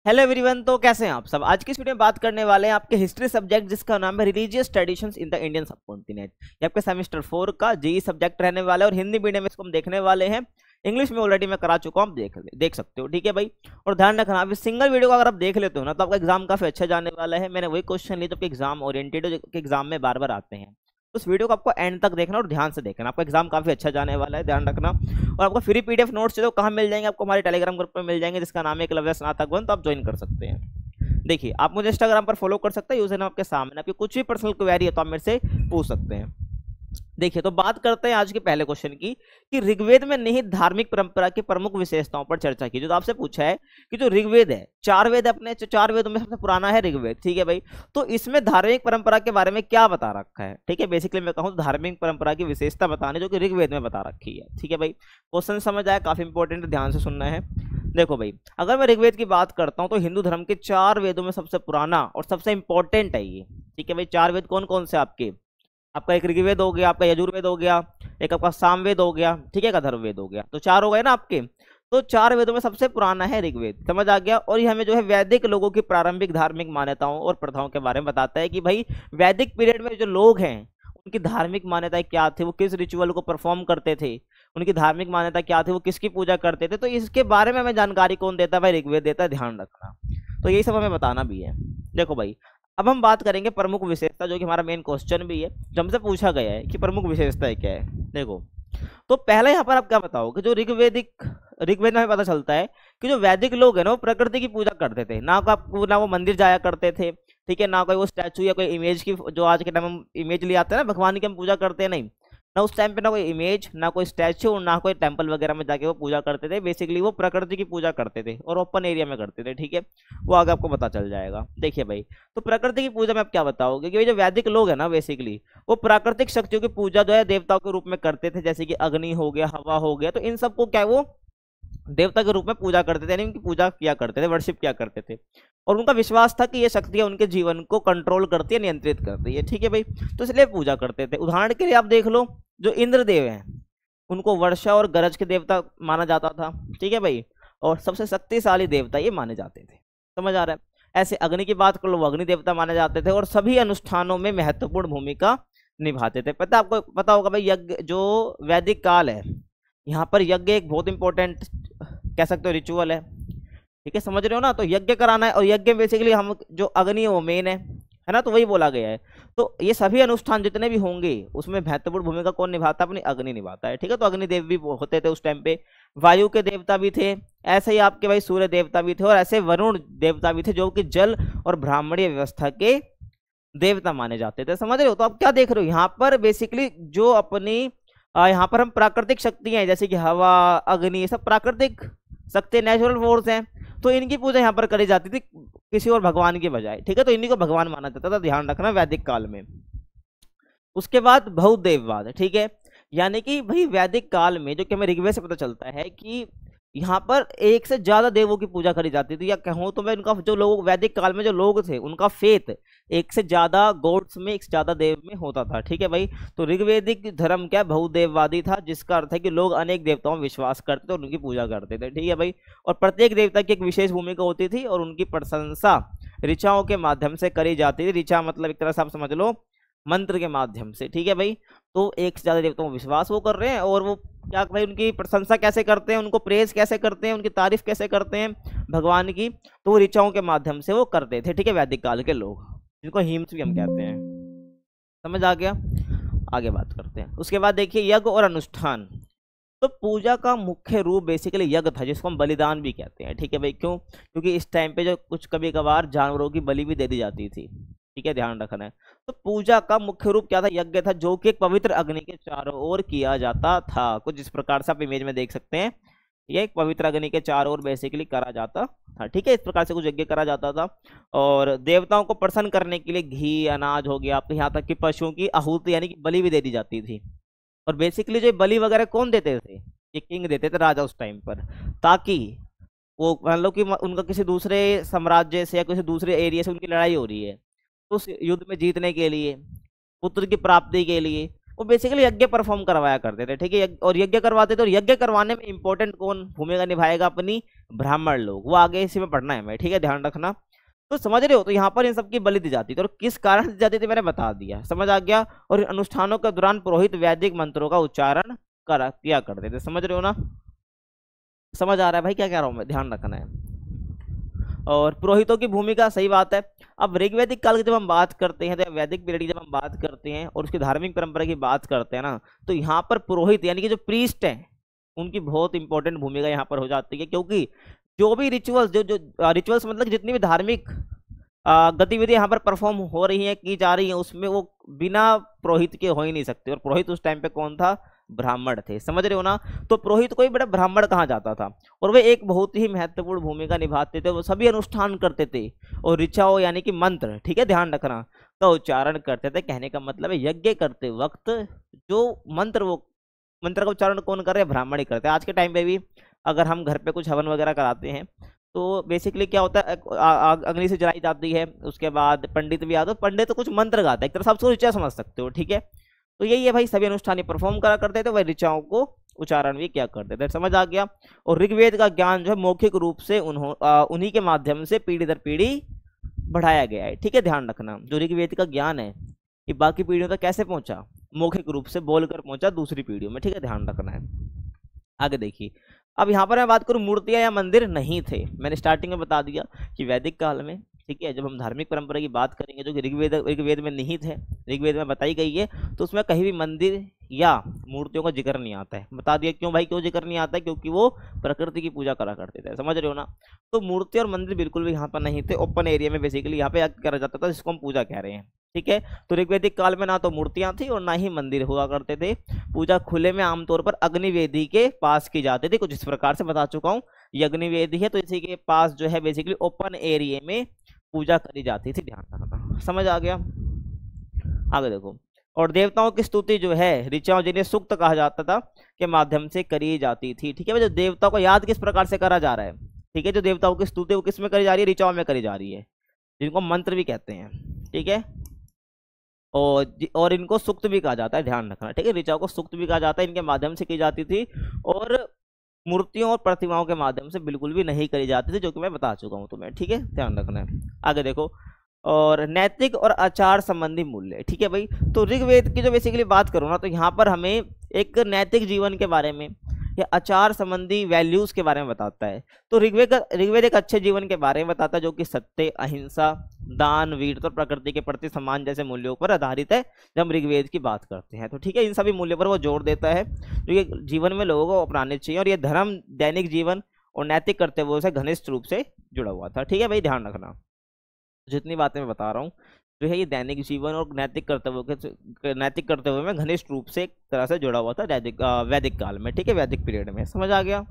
Hello everyone. तो कैसे हैं आप सब। आज की इस वीडियो में बात करने वाले हैं आपके हिस्ट्री सब्जेक्ट जिसका नाम है religious traditions in the Indian subcontinent. ये आपके सेमेस्टर 4 का जेई सब्जेक्ट रहने वाला है और हिंदी मीडियम में इसको हम देखने वाले हैं। इंग्लिश में ऑलरेडी मैं करा चुका हूँ, आप देख सकते हो। ठीक है भाई। और ध्यान रखना, आप इस सिंगल वीडियो को अगर आप देख लेते हो ना तो आपका एग्जाम काफी अच्छा जाने वाला है। मैंने वही क्वेश्चन लिए जो आपके एग्जाम ओरिएंटेड एग्जाम में बार बार आते हैं। उस वीडियो को आपको एंड तक देखना और ध्यान से देखना, आपका एग्जाम काफी अच्छा जाने वाला है, ध्यान रखना। और आपको फ्री पीडीएफ नोट्स जो कहाँ मिल जाएंगे, आपको हमारे टेलीग्राम ग्रुप में मिल जाएंगे जिसका नाम है एकलव्य स्नातक वन, तो आप ज्वाइन कर सकते हैं। देखिए, आप मुझे इंस्टाग्राम पर फॉलो कर सकते हैं, यूजर नेम आपके सामने, आपकी कुछ भी पर्सनल क्वेरी है तो आप मेरे से पूछ सकते हैं। देखिए, तो बात करते हैं आज के पहले क्वेश्चन की कि ऋग्वेद में निहित धार्मिक परंपरा की प्रमुख विशेषताओं पर चर्चा की। जो तो आपसे पूछा है कि जो ऋग्वेद है, चार वेद अपने, चार वेदों में सबसे पुराना है ऋग्वेद। ठीक है भाई। तो इसमें धार्मिक परंपरा के बारे में क्या बता रखा है। ठीक है, बेसिकली मैं कहूँ धार्मिक परंपरा की विशेषता बताने जो कि ऋग्वेद में बता रखी है। ठीक है भाई, क्वेश्चन समझ आया, काफी इंपॉर्टेंट, ध्यान से सुनना है। देखो भाई, अगर मैं ऋग्वेद की बात करता हूँ तो हिंदू धर्म के चार वेदों में सबसे पुराना और सबसे इंपॉर्टेंट है ये। ठीक है भाई, चार वेद कौन कौन से आपके, आपका एक ऋग्वेद हो गया, आपका यजुर्वेद हो गया, एक आपका सामवेद हो गया, ठीक है, एक अथर्ववेद हो गया, तो चार हो गए ना आपके। तो चार वेदों में सबसे पुराना है ऋग्वेद, समझ आ गया। और ये हमें जो है वैदिक लोगों की प्रारंभिक धार्मिक मान्यताओं और प्रथाओं के बारे में बताता है कि भाई वैदिक पीरियड में जो लोग हैं उनकी धार्मिक मान्यताएं क्या थी, वो किस रिचुअल को परफॉर्म करते थे, उनकी धार्मिक मान्यता क्या थी, वो किसकी पूजा करते थे। तो इसके बारे में हमें जानकारी कौन देता है भाई, ऋग्वेद देता है, ध्यान रखना। तो यही सब हमें बताना भी है। देखो भाई, अब हम बात करेंगे प्रमुख विशेषता, जो कि हमारा मेन क्वेश्चन भी है, जो हमसे पूछा गया है कि प्रमुख विशेषता क्या है। देखो, तो पहले यहाँ पर आप क्या बताओ कि जो ऋग्वेद में हमें पता चलता है कि जो वैदिक लोग हैं ना वो प्रकृति की पूजा करते थे, ना वो मंदिर जाया करते थे। ठीक है, ना कोई वो स्टैचू या कोई इमेज की, जो आज के टाइम हम इमेज ले आते हैं ना भगवान की, हम पूजा करते हैं, नहीं, ना उस टाइम पे ना कोई इमेज, ना कोई स्टैचू, ना कोई टेंपल वगैरह में जाके वो पूजा करते थे। बेसिकली वो प्रकृति की पूजा करते थे और ओपन एरिया में करते थे। ठीक है, वो आगे आपको पता चल जाएगा। देखिए भाई, तो प्रकृति की पूजा में आप क्या बताओगे कि जो वैदिक लोग हैं ना बेसिकली वो प्राकृतिक शक्तियों की पूजा जो है देवताओं के रूप में करते थे, जैसे कि अग्नि हो गया, हवा हो गया, तो इन सबको क्या वो देवता के रूप में पूजा करते थे, यानी उनकी पूजा किया करते थे, वर्शिप किया करते थे। और उनका विश्वास था कि ये शक्तियां उनके जीवन को कंट्रोल करती है, नियंत्रित करती है। ठीक है भाई, तो इसलिए पूजा करते थे। उदाहरण के लिए आप देख लो, जो इंद्रदेव हैं उनको वर्षा और गरज के देवता माना जाता था। ठीक है भाई, और सबसे शक्तिशाली देवता ये माने जाते थे, समझ आ रहा है। ऐसे अग्नि की बात कर लो, वो अग्नि देवता माने जाते थे और सभी अनुष्ठानों में महत्वपूर्ण भूमिका निभाते थे। आपको पता होगा भाई, यज्ञ जो वैदिक काल है, यहाँ पर यज्ञ एक बहुत इंपॉर्टेंट कह सकते हो रिचुअल है। ठीक है, समझ रहे हो ना। तो यज्ञ कराना है और यज्ञ बेसिकली हम जो अग्नि है वो मेन है ना, तो वही बोला गया है। तो ये सभी अनुष्ठान जितने भी होंगे उसमें महत्वपूर्ण भूमिका कौन निभाता है, अपनी अग्नि निभाता है। ठीक है, तो अग्निदेव भी होते थे उस टाइम पे, वायु के देवता भी थे, ऐसे ही आपके भाई सूर्य देवता भी थे, और ऐसे वरुण देवता भी थे जो कि जल और ब्राह्मणीय व्यवस्था के देवता माने जाते थे। समझ रहे हो। तो आप क्या देख रहे हो यहाँ पर, बेसिकली जो अपनी यहाँ पर हम प्राकृतिक शक्तियां हैं जैसे कि हवा, अग्नि, ये सब प्राकृतिक शक्ति, नेचुरल फोर्स हैं, तो इनकी पूजा यहाँ पर करी जाती थी किसी और भगवान के बजाय। ठीक है, तो इन्हीं को भगवान माना जाता था, ध्यान रखना, वैदिक काल में। उसके बाद बहुदेववाद। ठीक है, यानी कि भाई वैदिक काल में जो कि हमें ऋग्वेद से पता चलता है कि यहाँ पर एक से ज्यादा देवों की पूजा करी जाती थी, या कहूँ तो मैं उनका जो लोग वैदिक काल में जो लोग थे उनका फेथ एक से ज्यादा गॉड्स में, एक से ज्यादा देव में होता था। ठीक है भाई, तो ऋग्वेदिक धर्म क्या बहुदेववादी था, जिसका अर्थ है कि लोग अनेक देवताओं में विश्वास करते थे और उनकी पूजा करते थे। ठीक है भाई, और प्रत्येक देवता की एक विशेष भूमिका होती थी और उनकी प्रशंसा ऋचाओं के माध्यम से करी जाती थी। ऋचा मतलब एक तरह से आप समझ लो मंत्र के माध्यम से। ठीक है भाई, तो एक से ज्यादा देवताओं में विश्वास वो कर रहे हैं और वो क्या भाई उनकी प्रशंसा कैसे करते हैं, उनको प्रेज कैसे करते हैं, उनकी तारीफ कैसे करते हैं भगवान की, तो वो ऋचाओं के माध्यम से वो करते थे। ठीक है, वैदिक काल के लोग, जिनको हीम्स भी हम कहते हैं। समझ आ गया। आगे बात करते हैं। उसके बाद देखिए यज्ञ और अनुष्ठान। तो पूजा का मुख्य रूप बेसिकली यज्ञ था, जिसको हम बलिदान भी कहते हैं। ठीक है भाई, क्यों, क्योंकि इस टाइम पे जो कुछ कभी कभार जानवरों की बलि भी दे दी जाती थी। ठीक है, ध्यान रखना है। तो पूजा का मुख्य रूप क्या था, यज्ञ था, जो कि एक पवित्र अग्नि के चारों ओर किया जाता था। कुछ इस प्रकार से आप इमेज में देख सकते हैं, ये एक पवित्र अग्नि के चारों ओर बेसिकली करा जाता था। ठीक है, इस प्रकार से कुछ यज्ञ करा जाता था। और देवताओं को प्रसन्न करने के लिए घी, अनाज हो गया, आपके यहाँ तक कि पशुओं की आहुति यानी कि बलि भी दे दी जाती थी। और बेसिकली जो बलि वगैरह कौन देते थे, ये किंग देते थे, राजा उस टाइम पर, ताकि वो मान लो कि उनका किसी दूसरे साम्राज्य से या किसी दूसरे एरिया से उनकी लड़ाई हो रही है, तो उस युद्ध में जीतने के लिए, पुत्र की प्राप्ति के लिए वो बेसिकली यज्ञ परफॉर्म करवाया करते थे। ठीक है, और यज्ञ करवाते थे, और यज्ञ करवाने में इंपॉर्टेंट कौन भूमिका निभाएगा, अपनी ब्राह्मण लोग, वो आगे इसी में पढ़ना है हमें, ठीक है, ध्यान रखना। तो समझ रहे हो, तो यहाँ पर इन सबकी बलि दी जाती थी, और किस कारण दी जाती थी मैंने बता दिया, समझ आ गया। और इन अनुष्ठानों के दौरान पुरोहित वैदिक मंत्रों का उच्चारण किया करते थे, समझ रहे हो ना, समझ आ रहा है भाई क्या कह रहा हूँ मैं, ध्यान रखना है। और पुरोहितों की भूमिका, सही बात है। अब ऋग्वैदिक काल की जब हम बात करते हैं, तो वैदिक पीरियड की जब हम बात करते हैं और उसकी धार्मिक परंपरा की बात करते हैं ना, तो यहाँ पर पुरोहित यानी कि जो प्रीस्ट हैं, उनकी बहुत इंपॉर्टेंट भूमिका यहाँ पर हो जाती है, क्योंकि जो भी रिचुअल्स, जो जो रिचुअल्स मतलब जितनी भी धार्मिक गतिविधि यहाँ पर परफॉर्म हो रही है, की जा रही है, उसमें वो बिना पुरोहित के हो ही नहीं सकते। और पुरोहित उस टाइम पे कौन था, ब्राह्मण थे, समझ रहे हो ना। तो पुरोहित को ही बड़ा ब्राह्मण कहा जाता था, और वे एक बहुत ही महत्वपूर्ण भूमिका निभाते थे। वो सभी अनुष्ठान करते थे और ऋचाओं यानी कि मंत्र, ठीक है, ध्यान रखना, का उच्चारण करते थे। कहने का मतलब है यज्ञ करते वक्त जो मंत्र, वो मंत्र का उच्चारण कौन कर रहे हैं, ब्राह्मण ही करते हैं। आज के टाइम पे भी अगर हम घर पे कुछ हवन वगैरह कराते हैं, तो बेसिकली क्या होता है, अग्नि से जलाई जाती है, उसके बाद पंडित भी आते हैं, पंडित तो कुछ मंत्र गाता है, एक तरह से आप उसको ऋचा समझ सकते हो, ठीक है। तो यही है भाई, सभी अनुष्ठान परफॉर्म करा करते थे, वह ऋचाओं को उच्चारण भी क्या करते थे, समझ आ गया। और ऋग्वेद का ज्ञान जो है मौखिक रूप से उन्हीं के माध्यम से पीढ़ी दर पीढ़ी बढ़ाया गया है, ठीक है, ध्यान रखना। जो ऋग्वेद का ज्ञान है ये बाकी पीढ़ियों तक कैसे पहुंचा, मौखिक रूप से बोलकर पहुंचा दूसरी पीढ़ियों में, ठीक है, ध्यान रखना है। आगे देखिए, अब यहाँ पर मैं बात करूँ, मूर्तियां या मंदिर नहीं थे, मैंने स्टार्टिंग में बता दिया कि वैदिक काल में, ठीक है, जब हम धार्मिक परंपरा की बात करेंगे जो कि ऋग्वेद में निहित है, ऋग्वेद में बताई गई है, तो उसमें कहीं भी मंदिर या मूर्तियों का जिक्र नहीं आता है। बता दिया क्यों भाई, क्यों जिक्र नहीं आता है, क्योंकि वो प्रकृति की पूजा करा करते थे, समझ रहे हो ना। तो मूर्ति और मंदिर बिल्कुल भी यहाँ पर नहीं थे, ओपन एरिया में बेसिकली यहाँ पे करा जाता था, जिसको हम पूजा कह रहे हैं, ठीक है। तो ऋग्वैदिक काल में ना तो मूर्तियां थी और ना ही मंदिर हुआ करते थे। पूजा खुले में आमतौर पर अग्निवेदी के पास की जाती थी, कुछ इस प्रकार से बता चुका हूँ, ये अग्निवेदी है, तो इसी के पास जो है बेसिकली ओपन एरिया में पूजा करी जाती थी, ध्यान रखना, समझ आ गया। आगे देखो, और देवताओं की स्तुति जो है ऋचाओं, जिन्हें सूक्त कहा जाता था, के माध्यम से करी जाती थी, ठीक है। जो देवताओं को याद किस प्रकार से करा जा रहा है, ठीक है, जो देवताओं की स्तुति वो किस में करी जा रही है, ऋचाओं में करी जा रही है, जिनको मंत्र भी कहते हैं, ठीक है। और इनको सुक्त भी कहा जाता है, ध्यान रखना, ठीक है, ऋचाओं को सुक्त भी कहा जाता है, इनके माध्यम से की जाती थी। और मूर्तियों और प्रतिमाओं के माध्यम से बिल्कुल भी नहीं करी जाती थी, जो कि मैं बता चुका हूं तुम्हें, ठीक है, ध्यान रखना है। आगे देखो, और नैतिक और आचार संबंधी मूल्य, ठीक है भाई। तो ऋग्वेद की जो बेसिकली बात करूँ ना, तो यहाँ पर हमें एक नैतिक जीवन के बारे में या आचार संबंधी वैल्यूज के बारे में बताता है। तो ऋग्वेद एक अच्छे जीवन के बारे में बताता है, जो कि सत्य, अहिंसा, दान, वीरता और प्रकृति के प्रति सम्मान जैसे मूल्यों पर आधारित है। जब हम ऋग्वेद की बात करते हैं तो ठीक है, इन सभी मूल्यों पर वो जोर देता है जो ये जीवन में लोगों को अपनाने चाहिए, और ये धर्म दैनिक जीवन और नैतिक कर्तव्यों से घनिष्ठ रूप से जुड़ा हुआ था, ठीक है भाई, ध्यान रखना। जितनी बातें मैं बता रहा हूँ जो है ये दैनिक जीवन और नैतिक कर्तव्यों में घनिष्ठ रूप से एक तरह से जुड़ा हुआ था वैदिक काल में, ठीक है, वैदिक पीरियड में, समझ आ गया।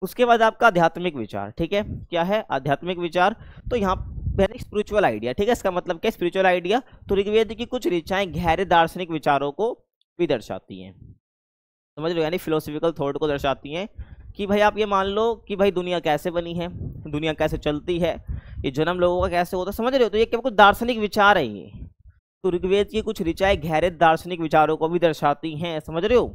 उसके बाद आपका आध्यात्मिक विचार, ठीक है, क्या है आध्यात्मिक विचार, तो यहाँ स्पिरिचुअल आइडिया, ठीक है, इसका मतलब क्या, स्पिरिचुअल आइडिया। तो ऋग्वेद की कुछ ऋचाएं गहरे दार्शनिक विचारों को भी दर्शाती हैं, समझ लो, यानी फिलोसफिकल थॉट को दर्शाती हैं कि भाई आप ये मान लो कि भाई दुनिया कैसे बनी है, दुनिया कैसे चलती है, ये जन्म लोगों का कैसे होता है, समझ रहे हो। तो ये क्या कुछ दार्शनिक विचार है ये। तो ऋग्वेद की कुछ ऋचाएं गहरे दार्शनिक विचारों को भी दर्शाती हैं, समझ रहे हो।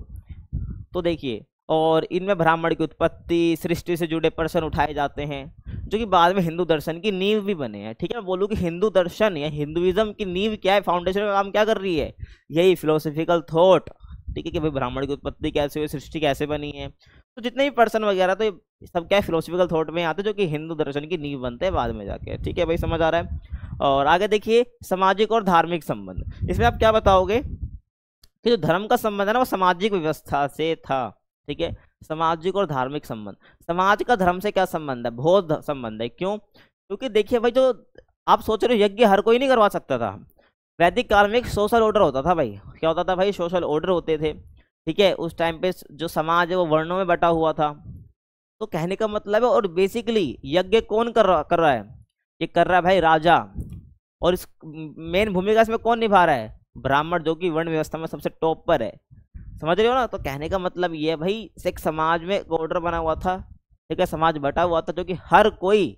तो देखिए, और इनमें ब्राह्मण की उत्पत्ति, सृष्टि से जुड़े प्रश्न उठाए जाते हैं, जो कि बाद में हिंदू दर्शन की नींव भी बने हैं, ठीक है। मैं बोलूँ कि हिंदू दर्शन या हिंदुइज्म की नींव क्या है, फाउंडेशन का काम क्या कर रही है, यही फिलोसफिकल थॉट, ठीक है, कि भाई ब्राह्मण की उत्पत्ति कैसे हुई, सृष्टि कैसे बनी है। तो जितने भी पर्सन वगैरह तो ये सब क्या है, फिलोसफिकल थॉट में आते हैं, जो कि हिंदू दर्शन की नींव बनते हैं बाद में जाके, ठीक है भाई, समझ आ रहा है। और आगे देखिए, सामाजिक और धार्मिक संबंध, इसमें आप क्या बताओगे कि जो धर्म का संबंध है ना वो सामाजिक व्यवस्था से था, ठीक है, सामाजिक और धार्मिक संबंध। समाज का धर्म से क्या संबंध है, बहुत संबंध है, क्यों, क्योंकि देखिए भाई, जो आप सोच रहे हो यज्ञ हर कोई नहीं करवा सकता था। वैदिक काल में एक सोशल ऑर्डर होता था भाई, क्या होता था भाई, सोशल ऑर्डर होते थे, ठीक है। उस टाइम पे जो समाज है वो वर्णों में बटा हुआ था। तो कहने का मतलब है, और बेसिकली यज्ञ कौन कर रहा है, ये कर रहा है भाई राजा, और इस मेन भूमिका इसमें कौन निभा रहा है, ब्राह्मण, जो कि वर्ण व्यवस्था में सबसे टॉप पर है, समझ रहे हो ना। तो कहने का मतलब ये है भाई, एक समाज में एक ऑर्डर बना हुआ था, ठीक है, समाज बटा हुआ था, जो कि हर कोई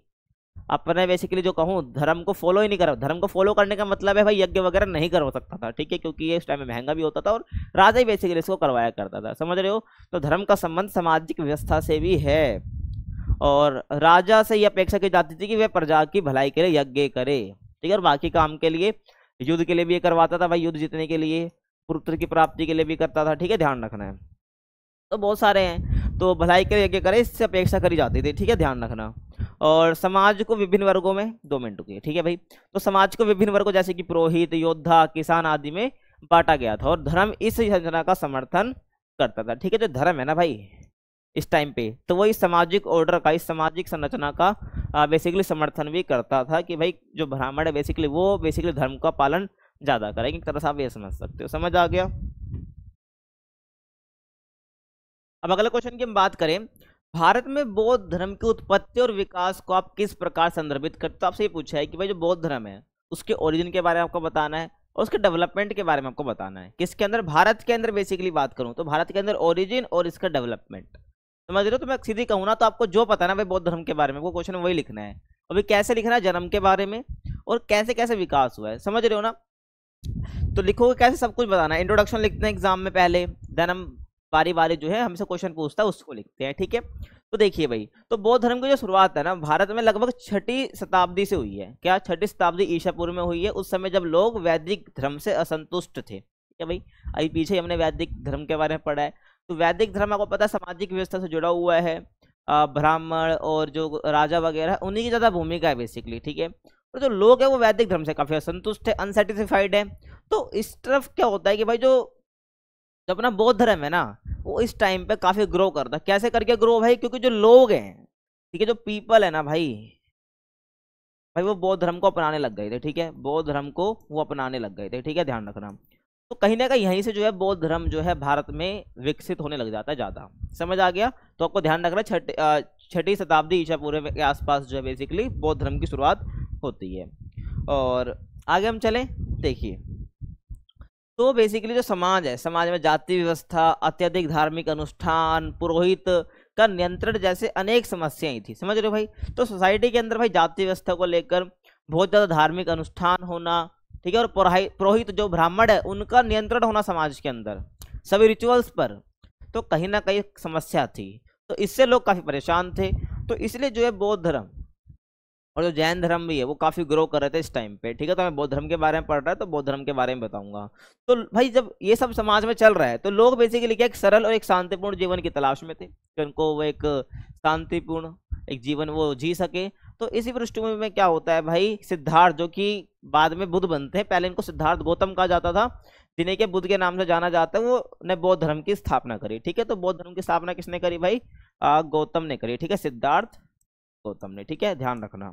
अपने बेसिकली जो कहूँ धर्म को फॉलो ही नहीं कर, धर्म को फॉलो करने का मतलब है भाई यज्ञ वगैरह नहीं कर सकता था, ठीक है, क्योंकि ये उस टाइम में महंगा भी होता था और राजा ही बेसिकली इसको करवाया करता था, समझ रहे हो। तो धर्म का संबंध सामाजिक व्यवस्था से भी है। और राजा से यह अपेक्षा की जाती थी कि वह प्रजा की भलाई के लिए यज्ञ करे, ठीक है, और बाकी काम के लिए, युद्ध के लिए भी ये करवाता था भाई, युद्ध जीतने के लिए, पुत्र की प्राप्ति के लिए भी करता था, ठीक है, ध्यान रखना है। तो बहुत सारे हैं, तो भलाई के लिए यज्ञ करे इससे अपेक्षा करी जाती थी, ठीक है, ध्यान रखना। और समाज को विभिन्न वर्गों में, 2 मिनट रुकिए, ठीक है भाई, तो समाज को विभिन्न वर्गों जैसे कि पुरोहित, योद्धा, किसान आदि में बांटा गया था, और धर्म इस योजना का समर्थन करता था, ठीक है। जो धर्म है ना भाई इस टाइम पे, तो वो इस सामाजिक ऑर्डर का, इस सामाजिक संरचना का बेसिकली समर्थन भी करता था कि भाई जो ब्राह्मण है बेसिकली वो बेसिकली धर्म का पालन ज्यादा करेंगे, एक तरह से आप ये समझ सकते हो, समझ आ गया। अब अगले क्वेश्चन की हम बात करें, भारत में बौद्ध धर्म की उत्पत्ति और विकास को आप किस प्रकार संदर्भित करते हो। आपसे ये पूछा है कि भाई जो बौद्ध धर्म है उसके ओरिजिन के बारे में आपको बताना है और उसके डेवलपमेंट के बारे में आपको बताना है। किसके अंदर, भारत के अंदर बेसिकली बात करूं तो भारत के अंदर ओरिजिन और इसका डेवलपमेंट, समझ रहे हो। तो मैं सीधी कहूँ ना तो आपको जो पता है ना भाई बौद्ध धर्म के बारे में, वो क्वेश्चन वही लिखना है। अभी कैसे लिखना है, जन्म के बारे में और कैसे कैसे विकास हुआ है, समझ रहे हो ना। तो लिखोगे कैसे, सब कुछ बताना है। इंट्रोडक्शन लिखते हैं एग्जाम में पहले, देन हम बारी बारी जो है हमसे क्वेश्चन पूछता है उसको लिखते हैं, ठीक है। तो देखिए भाई, तो बौद्ध धर्म की जो शुरुआत है ना भारत में लगभग 6ठी शताब्दी से हुई है। क्या, 6ठी शताब्दी ईसा पूर्व में हुई है। उस समय जब लोग वैदिक धर्म से असंतुष्ट थे, ठीक है भाई। अभी पीछे हमने वैदिक धर्म के बारे में पढ़ा है। तो वैदिक धर्म आपको पता है सामाजिक व्यवस्था से जुड़ा हुआ है, ब्राह्मण और जो राजा वगैरह उन्हीं की ज्यादा भूमिका है बेसिकली, ठीक है। और जो लोग है वो वैदिक धर्म से काफी असंतुष्ट है, अनसेटिस्फाइड है। तो इस तरफ क्या होता है कि भाई जो अपना बौद्ध धर्म है ना वो इस टाइम पे काफी ग्रो करता है। कैसे करके ग्रो भाई, क्योंकि जो लोग हैं, ठीक है, जो पीपल है ना भाई वो बौद्ध धर्म को अपनाने लग गए थे, ठीक है, बौद्ध धर्म को वो अपनाने लग गए थे, ठीक है, ध्यान रखना। तो कहीं ना कहीं यहीं से जो है बौद्ध धर्म जो है भारत में विकसित होने लग जाता है ज्यादा, समझ आ गया। तो आपको ध्यान रखना 6ठी शताब्दी ईसा पूर्व के आसपास जो है बेसिकली बौद्ध धर्म की शुरुआत होती है। और आगे हम चलें, देखिए तो बेसिकली जो समाज है, समाज में जाति व्यवस्था, अत्यधिक धार्मिक अनुष्ठान, पुरोहित का नियंत्रण जैसे अनेक समस्याएं थी, समझ रहे हो भाई। तो सोसाइटी के अंदर भाई जाति व्यवस्था को लेकर बहुत ज्यादा धार्मिक अनुष्ठान होना, ठीक है, और पुरोहित जो ब्राह्मण है उनका नियंत्रण होना समाज के अंदर सभी रिचुअल्स पर, तो कहीं ना कहीं समस्या थी। तो इससे लोग काफी परेशान थे। तो इसलिए जो है बौद्ध धर्म और जो जैन धर्म भी है वो काफी ग्रो कर रहे थे इस टाइम पे, ठीक है। तो मैं बौद्ध धर्म के बारे में पढ़ रहा है तो बौद्ध धर्म के बारे में बताऊंगा। तो भाई जब ये सब समाज में चल रहा है तो लोग बेसिकली क्या एक सरल और एक शांतिपूर्ण जीवन की तलाश में थे कि उनको वो एक शांतिपूर्ण एक जीवन वो जी सके। तो इसी पृष्ठभूमि में क्या होता है भाई, सिद्धार्थ जो कि बाद में बुद्ध बनते हैं, पहले इनको सिद्धार्थ गौतम कहा जाता था, जिन्हें के बुद्ध के नाम से जाना जाता है, वो ने बौद्ध धर्म की स्थापना करी, ठीक है। तो बौद्ध धर्म की स्थापना किसने करी भाई, गौतम ने करी, ठीक है, सिद्धार्थ गौतम ने, ठीक है, ध्यान रखना,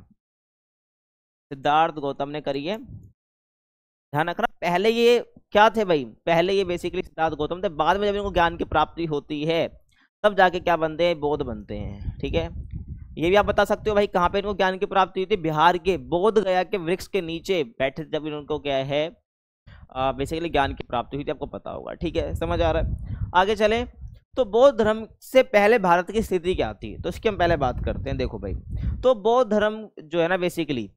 सिद्धार्थ गौतम ने करी है, ध्यान रखना। पहले ये क्या थे भाई, पहले ये बेसिकली सिद्धार्थ गौतम थे, बाद में जब इनको ज्ञान की प्राप्ति होती है तब जाके क्या बनते हैं, बौद्ध बनते हैं, ठीक है। ये भी आप बता सकते हो भाई कहाँ पे इनको ज्ञान की प्राप्ति हुई थी, बिहार के बोध गया के वृक्ष के नीचे बैठे जब इनको क्या है बेसिकली ज्ञान की प्राप्ति हुई थी, आपको पता होगा, ठीक है, समझ आ रहा है। आगे चले तो बौद्ध धर्म से पहले भारत की स्थिति क्या थी, तो इसकी हम पहले बात करते हैं। देखो भाई, तो बौद्ध धर्म जो है ना बेसिकली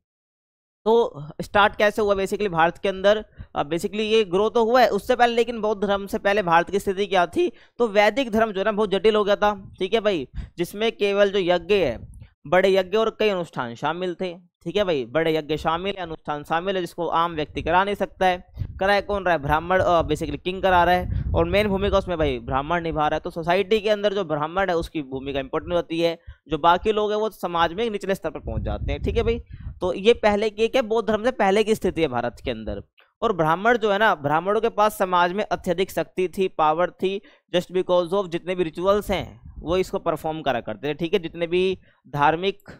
तो स्टार्ट कैसे हुआ बेसिकली भारत के अंदर, बेसिकली ये ग्रो तो हुआ है उससे पहले, लेकिन बौद्ध धर्म से पहले भारत की स्थिति क्या थी, तो वैदिक धर्म जो है ना बहुत जटिल हो गया था, ठीक है भाई, जिसमें केवल जो यज्ञ है, बड़े यज्ञ और कई अनुष्ठान शामिल थे, ठीक है भाई, बड़े यज्ञ शामिल है, अनुष्ठान शामिल है, जिसको आम व्यक्ति करा नहीं सकता है। कराए कौन रहा है, ब्राह्मण, बेसिकली किंग करा रहा है, और मेन भूमिका उसमें भाई ब्राह्मण निभा रहा है। तो सोसाइटी के अंदर जो ब्राह्मण है उसकी भूमिका इंपॉर्टेंट होती है, जो बाकी लोग हैं वो समाज में निचले स्तर पर पहुंच जाते हैं, ठीक है भाई। तो ये पहले की क्या बौद्ध धर्म से पहले की स्थिति है भारत के अंदर। और ब्राह्मण जो है ना, ब्राह्मणों के पास समाज में अत्यधिक शक्ति थी, पावर थी, जस्ट बिकॉज ऑफ जितने भी रिचुअल्स हैं वो इसको परफॉर्म करा करते थे, ठीक है। जितने भी धार्मिक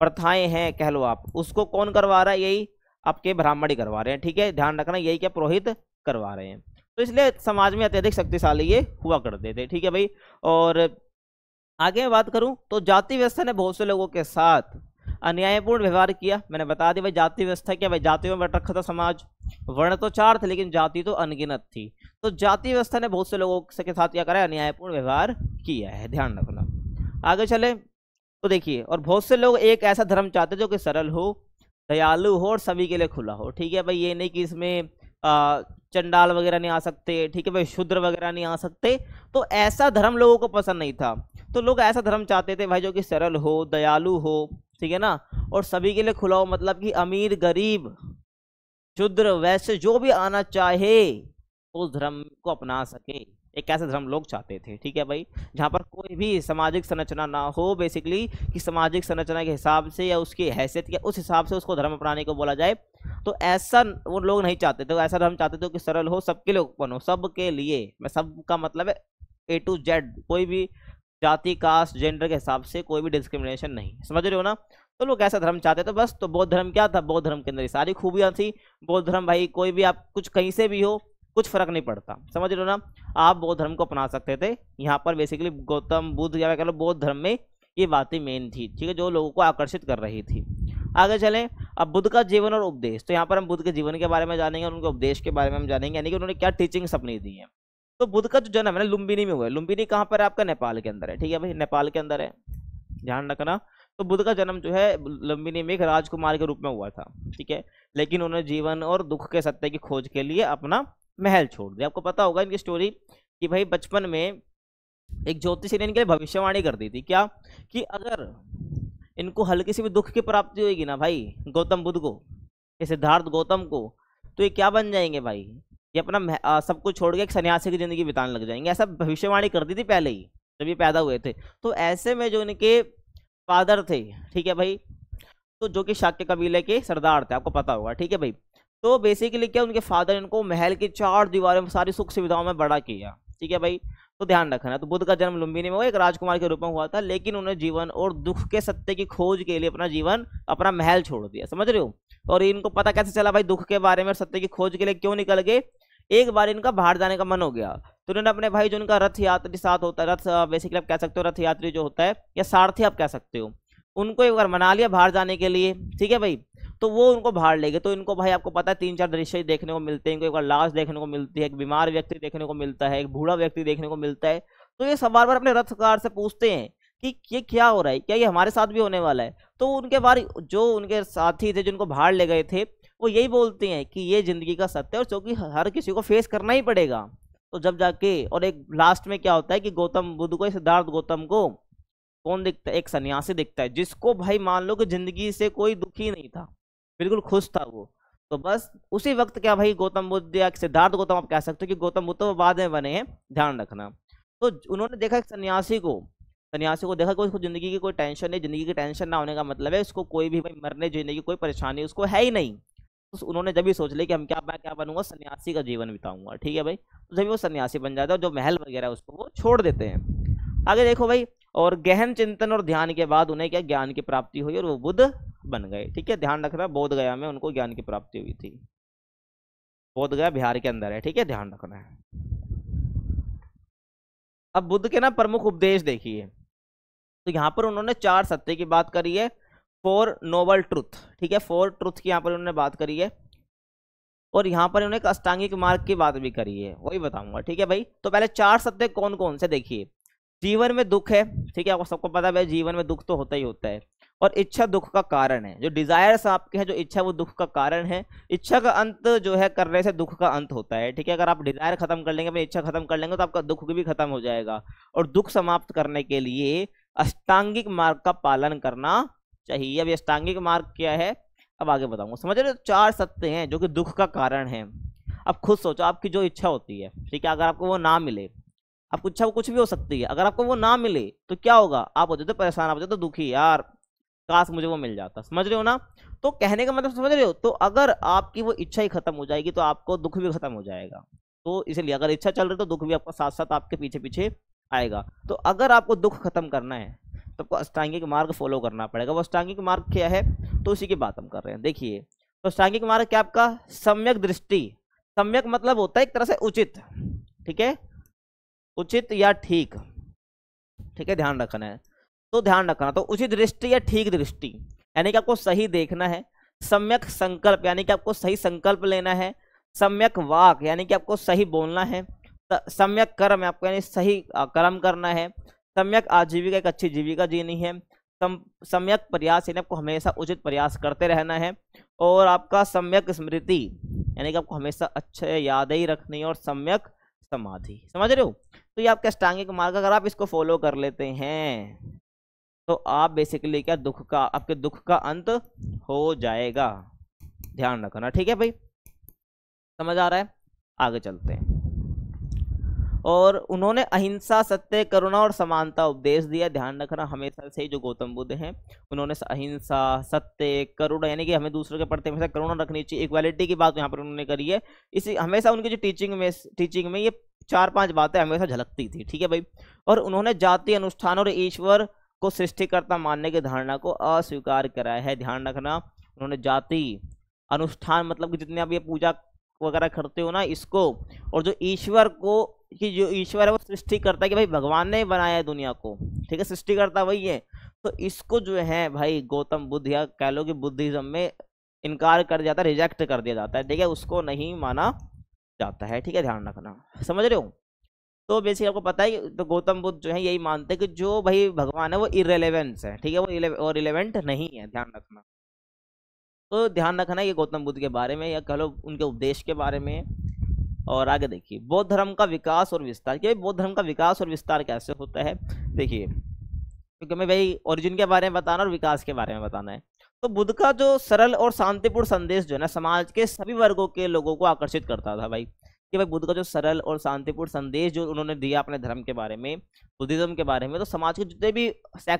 प्रथाएं हैं कह लो आप, उसको कौन करवा रहा है, यही आपके ब्राह्मण ही करवा रहे हैं, ठीक है, ध्यान रखना, यही क्या पुरोहित करवा रहे हैं। तो इसलिए समाज में अत्यधिक शक्तिशाली ये हुआ करते थे, ठीक है भाई। और आगे मैं बात करूं तो जाति व्यवस्था ने बहुत से लोगों के साथ अन्यायपूर्ण व्यवहार किया। मैंने बता दिया भाई जाति व्यवस्था क्या, भाई जातियों में बट रखा था समाज, वर्ण तो 4 थे लेकिन जाति तो अनगिनत थी। तो जाति व्यवस्था ने बहुत से लोगों के साथ क्या करा है, अन्यायपूर्ण व्यवहार किया है, ध्यान रखना। आगे चले तो देखिए, और बहुत से लोग एक ऐसा धर्म चाहते जो कि सरल हो, दयालु हो और सभी के लिए खुला हो, ठीक है भाई। ये नहीं कि इसमें चंडाल वगैरह नहीं आ सकते, ठीक है भाई, शूद्र वगैरह नहीं आ सकते, तो ऐसा धर्म लोगों को पसंद नहीं था। तो लोग ऐसा धर्म चाहते थे भाई जो कि सरल हो, दयालु हो, ठीक है ना, और सभी के लिए खुला हो, मतलब कि अमीर गरीब शूद्र वैश्य जो भी आना चाहे उस धर्म को अपना सके। एक ऐसा धर्म लोग चाहते थे, ठीक है भाई, जहाँ पर कोई भी सामाजिक संरचना ना हो, बेसिकली कि सामाजिक संरचना के हिसाब से या उसकी हैसियत या उस हिसाब से उसको धर्म अपनाने को बोला जाए। तो ऐसा वो लोग नहीं चाहते थे, ऐसा धर्म चाहते थे कि सरल हो, सबके लिए ओपन हो, सबके लिए। मैं सबका मतलब है A to Z, कोई भी जाति कास्ट जेंडर के हिसाब से कोई भी डिस्क्रिमिनेशन नहीं, समझ रहे हो ना। तो लोग ऐसा धर्म चाहते थे बस। तो बौद्ध धर्म क्या था, बौद्ध धर्म के अंदर सारी खूबियां थी। बौद्ध धर्म भाई कोई भी आप कुछ कहीं से भी हो, कुछ फर्क नहीं पड़ता, समझ रहे हो ना, आप बौद्ध धर्म को अपना सकते थे। यहाँ पर बेसिकली गौतम बुद्ध या कह लो बौद्ध धर्म में ये बातें मेन थी, ठीक है, जो लोगों को आकर्षित कर रही थी। आगे चलें, अब बुद्ध का जीवन और उपदेश। तो यहाँ पर हम बुद्ध के जीवन के बारे में जानेंगे और उनके उपदेश के बारे में हम जानेंगे, यानी कि उन्होंने क्या टीचिंग्स अपनी दी है। तो बुद्ध का जो जन्म है ना लुम्बिनी में हुआ है। लुम्बिनी कहाँ पर है आपका, नेपाल के अंदर है, ठीक है भाई, नेपाल के अंदर है, ध्यान रखना। तो बुद्ध का जन्म जो है लुम्बिनी में एक राजकुमार के रूप में हुआ था, ठीक है, लेकिन उन्होंने जीवन और दुख के सत्य की खोज के लिए अपना महल छोड़ दिया। आपको पता होगा इनकी स्टोरी कि भाई बचपन में एक ज्योतिषी ने इनके लिए भविष्यवाणी कर दी थी, क्या, कि अगर इनको हल्की सी भी दुख की प्राप्ति होगी ना भाई गौतम बुद्ध को, ये सिद्धार्थ गौतम को, तो ये क्या बन जाएंगे भाई, ये अपना सब कुछ छोड़ के एक सन्यासी की जिंदगी बिताने लग जाएंगे। ऐसा भविष्यवाणी कर दी थी पहले ही जब ये पैदा हुए थे। तो ऐसे में जो इनके फादर थे, ठीक है भाई, तो जो कि शाक्य कबीले के सरदार थे, आपको पता होगा, ठीक है भाई। तो बेसिकली क्या, उनके फादर इनको महल की 4 दीवारों में सारी सुख सुविधाओं में बड़ा किया, ठीक है भाई। तो ध्यान रखना। तो बुद्ध का जन्म लुम्बिनी में हुआ, एक राजकुमार के रूप में हुआ था, लेकिन उन्हें जीवन और दुख के सत्य की खोज के लिए अपना जीवन, अपना महल छोड़ दिया, समझ रहे हो। और इनको पता कैसे चला भाई दुख के बारे में और सत्य की खोज के लिए क्यों निकल गए। एक बार इनका बाहर जाने का मन हो गया, तो उन्होंने अपने भाई जो उनका रथ यात्री साथ होता है, रथ बेसिकली आप कह सकते हो रथ यात्री जो होता है या सारथी आप कह सकते हो, उनको एक बार मना लिया बाहर जाने के लिए, ठीक है भाई। तो वो उनको बाहर ले गए। तो इनको भाई आपको पता है 3-4 दृश्य देखने को मिलते हैं। इनको एक बार लाश देखने को मिलती है, एक बीमार व्यक्ति देखने को मिलता है, एक बूढ़ा व्यक्ति देखने को मिलता है। तो ये बार बार अपने रथकार से पूछते हैं कि ये क्या हो रहा है, क्या ये हमारे साथ भी होने वाला है। तो उनके बारे जो उनके साथी थे जिनको बाहर ले गए थे, वो यही बोलते हैं कि ये जिंदगी का सत्य है और जो कि हर किसी को फेस करना ही पड़ेगा। तो जब जाके और एक लास्ट में क्या होता है कि गौतम बुद्ध को, सिद्धार्थ गौतम को कौन दिखता है, एक सन्यासी दिखता है, जिसको भाई मान लो कि जिंदगी से कोई दुख ही नहीं था, बिल्कुल खुश था वो। तो बस उसी वक्त क्या भाई गौतम बुद्ध या सिद्धार्थ गौतम आप कह सकते हो कि गौतम बुद्ध तो बाद में बने हैं, ध्यान रखना। तो उन्होंने देखा एक सन्यासी को देखा कोई जिंदगी की कोई टेंशन नहीं। जिंदगी की टेंशन ना होने का मतलब है उसको कोई भी भाई मरने जीने की कोई परेशानी उसको है ही नहीं। तो उन्होंने जब भी सोच लिया कि मैं क्या बनूंगा, सन्यासी का जीवन बिताऊंगा, ठीक है भाई। तो जब वो सन्यासी बन जाता है, जो महल वगैरह उसको वो छोड़ देते हैं। आगे देखो भाई, और गहन चिंतन और ध्यान के बाद उन्हें क्या ज्ञान की प्राप्ति हुई और वो बुद्ध बन गए, ठीक है, ध्यान रखना। बोध गया में उनको ज्ञान की प्राप्ति हुई थी। बोध गया बिहार के अंदर है, ठीक है, ध्यान रखना है। अब बुद्ध के ना प्रमुख उपदेश देखिए। तो यहाँ पर उन्होंने 4 सत्य की बात करी है, 4 नोबल ट्रुथ, ठीक है, 4 ट्रुथ की यहाँ पर उन्होंने बात करी है। और यहाँ पर उन्होंने एक अष्टांगिक मार्ग की बात भी करी है, वही बताऊंगा, ठीक है भाई। तो पहले 4 सत्य कौन कौन से देखिए। जीवन में दुख है, ठीक है, आपको सबको पता है जीवन में दुख तो होता ही होता है। और इच्छा दुख का कारण है। जो डिजायर्स आपके हैं, जो इच्छा वो दुख का कारण है। इच्छा का अंत जो है करने से दुख का अंत होता है, ठीक है। अगर आप डिजायर खत्म कर लेंगे, अपनी इच्छा खत्म कर लेंगे, तो आपका दुख भी खत्म हो जाएगा। और दुख समाप्त करने के लिए अष्टांगिक मार्ग का पालन करना चाहिए। अब अष्टांगिक मार्ग क्या है अब आगे बताऊंगा, समझ रहे हो। 4 सत्य हैं जो कि दुख का कारण है। अब खुद सोचो, आपकी जो इच्छा होती है, ठीक है, अगर आपको वो ना मिले, आपको इच्छा वो कुछ भी हो सकती है, अगर आपको वो ना मिले तो क्या होगा, आप हो जाते परेशान, आप हो जाते दुखी, यार काश मुझे वो मिल जाता, समझ रहे हो ना। तो कहने का मतलब समझ रहे हो। तो अगर आपकी वो इच्छा ही खत्म हो जाएगी तो आपको दुख भी खत्म हो जाएगा। तो इसलिए अगर इच्छा चल रही तो दुख भी आपका साथ साथ आपके पीछे पीछे आएगा। तो अगर आपको दुख खत्म करना है तो आपको अष्टांगिक मार्ग फॉलो करना पड़ेगा। वो अष्टांगिक मार्ग क्या है, तो उसी की बात हम कर रहे हैं। देखिए, तो अष्टांगिक मार्ग क्या आपका सम्यक दृष्टि। सम्यक मतलब होता है एक तरह से उचित, ठीक है, उचित या ठीक, ठीक है, ध्यान रखना है। तो ध्यान रखना, तो उचित दृष्टि या ठीक दृष्टि यानी कि आपको सही देखना है। सम्यक संकल्प यानी कि आपको सही संकल्प लेना है। सम्यक वाक यानी कि आपको सही बोलना है। सम्यक कर्म आपको यानी सही कर्म करना है। सम्यक आजीविका एक अच्छी जीविका जीनी है। सम्यक प्रयास यानी आपको हमेशा उचित प्रयास करते रहना है। और आपका सम्यक स्मृति यानी कि आपको हमेशा अच्छे यादें ही रखनी है। और सम्यक समाधि। समझ रहे हो? तो ये आपका अष्टांगिक मार्ग, अगर आप इसको फॉलो कर लेते हैं तो आप बेसिकली क्या आपके दुख का अंत हो जाएगा। ध्यान रखना, ठीक है भाई, समझ आ रहा है? आगे चलते हैं। और उन्होंने अहिंसा, सत्य, करुणा और समानता उपदेश दिया। ध्यान रखना, हमेशा से जो गौतम बुद्ध हैं उन्होंने अहिंसा, सत्य, करुणा, यानी कि हमें दूसरों के प्रति हमेशा करुणा रखनी चाहिए, इक्वालिटी की बात यहाँ पर उन्होंने करी है। इसी हमेशा उनकी जो टीचिंग में ये 4-5 बातें हमेशा झलकती थी, ठीक है भाई। और उन्होंने जाति, अनुष्ठान और ईश्वर को सृष्टिकर्ता मानने की धारणा को अस्वीकार कराया है। ध्यान रखना, उन्होंने जाति, अनुष्ठान मतलब कि जितने आप ये पूजा वगैरह करते हो ना इसको, और जो ईश्वर को, कि जो ईश्वर है वो सृष्टि करता है, कि भाई भगवान ने बनाया है दुनिया को, ठीक है, सृष्टि करता वही है। तो इसको जो है भाई गौतम बुद्ध या कह लो कि बुद्धिज्म में इनकार कर जाता है, रिजेक्ट कर दिया जाता है, ठीक है, उसको नहीं माना जाता है, ठीक है, ध्यान रखना। समझ रहे हो? तो बेसिकली आपको पता है तो गौतम बुद्ध जो है यही मानते हैं कि जो भाई भगवान है वो इररिलेवेंस है, ठीक है, वो रिलेवेंट नहीं है। ध्यान रखना, तो ध्यान रखना ये गौतम बुद्ध के बारे में या कह लो उनके उपदेश के बारे में। और आगे देखिए, बौद्ध धर्म का विकास और विस्तार। कि बौद्ध धर्म का विकास और विस्तार कैसे होता है, देखिए, क्योंकि मैं भाई ओरिजिन के बारे में बताना और विकास के बारे में बताना है। तो बुद्ध का जो सरल और शांतिपूर्ण संदेश जो है ना, समाज के सभी वर्गों के लोगों को आकर्षित करता था भाई। कि भाई बुद्ध का जो सरल और शांतिपूर्ण संदेश जो उन्होंने दिया अपने धर्म के बारे में, बुद्धिज्म के बारे में, तो समाज के जितने भी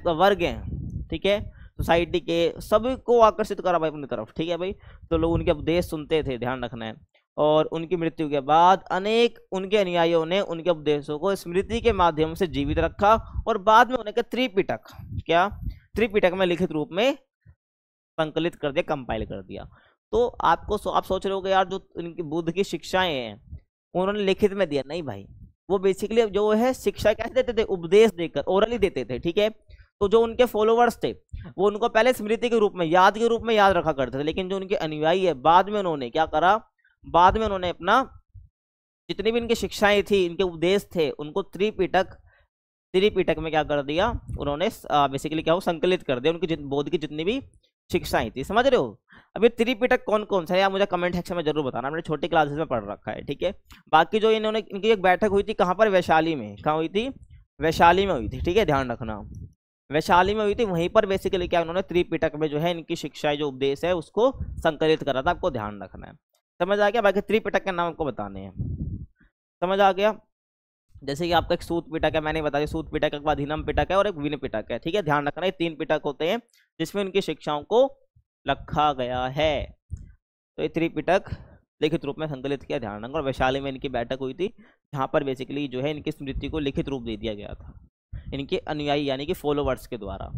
वर्ग हैं, ठीक है, सोसाइटी के सभी को आकर्षित करा भाई अपनी तरफ, ठीक है भाई। तो लोग उनके उपदेश सुनते थे, ध्यान रखना है। और उनकी मृत्यु के बाद अनेक उनके अनुयायियों ने उनके उपदेशों को स्मृति के माध्यम से जीवित रखा और बाद में उन्हें त्रिपिटक, क्या त्रिपिटक में लिखित रूप में संकलित कर दिया, कंपाइल कर दिया। तो आप सोच रहे हो यार जो इनकी बुद्ध की शिक्षाएं हैं उन्होंने लिखित में दिया, नहीं भाई, वो बेसिकली जो है शिक्षा कैसे देते थे, उपदेश देकर, ओरली देते थे, ठीक है। तो जो उनके फॉलोवर्स थे वो उनको पहले स्मृति के रूप में, याद के रूप में याद रखा करते थे, लेकिन जो उनके अनुयायी है बाद में उन्होंने क्या करा, बाद में उन्होंने अपना जितनी भी इनकी शिक्षाएं थी, इनके उपदेश थे, उनको त्रिपिटक में क्या कर दिया उन्होंने, बेसिकली क्या हो, संकलित कर दिया, उनकी बौद्ध की जितनी भी शिक्षाएं थी। समझ रहे हो? अभी त्रिपिटक कौन कौन सा है यार मुझे कमेंट सेक्शन में जरूर बताना, मैंने छोटी क्लासेस में पढ़ रखा है, ठीक है। बाकी जो इन्होंने, इनकी एक बैठक हुई थी कहाँ पर, वैशाली में, कहाँ हुई थी, वैशाली में हुई थी, ठीक है, ध्यान रखना, वैशाली में हुई थी। वहीं पर बेसिकली क्या उन्होंने त्रिपिटक में जो है इनकी शिक्षाएं जो उपदेश है उसको संकलित करा था, आपको ध्यान रखना है। समझ आ गया? बाकी त्रिपिटक के नाम आपको बताने हैं, समझ आ गया? जैसे कि आपका एक सूत पिटक है, मैंने बताया सूत पिटक, एक अधीनम पिटक है और एक विनय पिटक है, ठीक है, ध्यान रखना, ये 3 पिटक होते हैं जिसमें उनकी शिक्षाओं को रखा गया है। तो ये त्रिपिटक लिखित रूप में संकलित किया, ध्यान रखना। और वैशाली में इनकी बैठक हुई थी जहाँ पर बेसिकली जो है इनकी स्मृति को लिखित रूप दे दिया गया था इनके अनुयायी यानी कि फॉलोवर्स के द्वारा।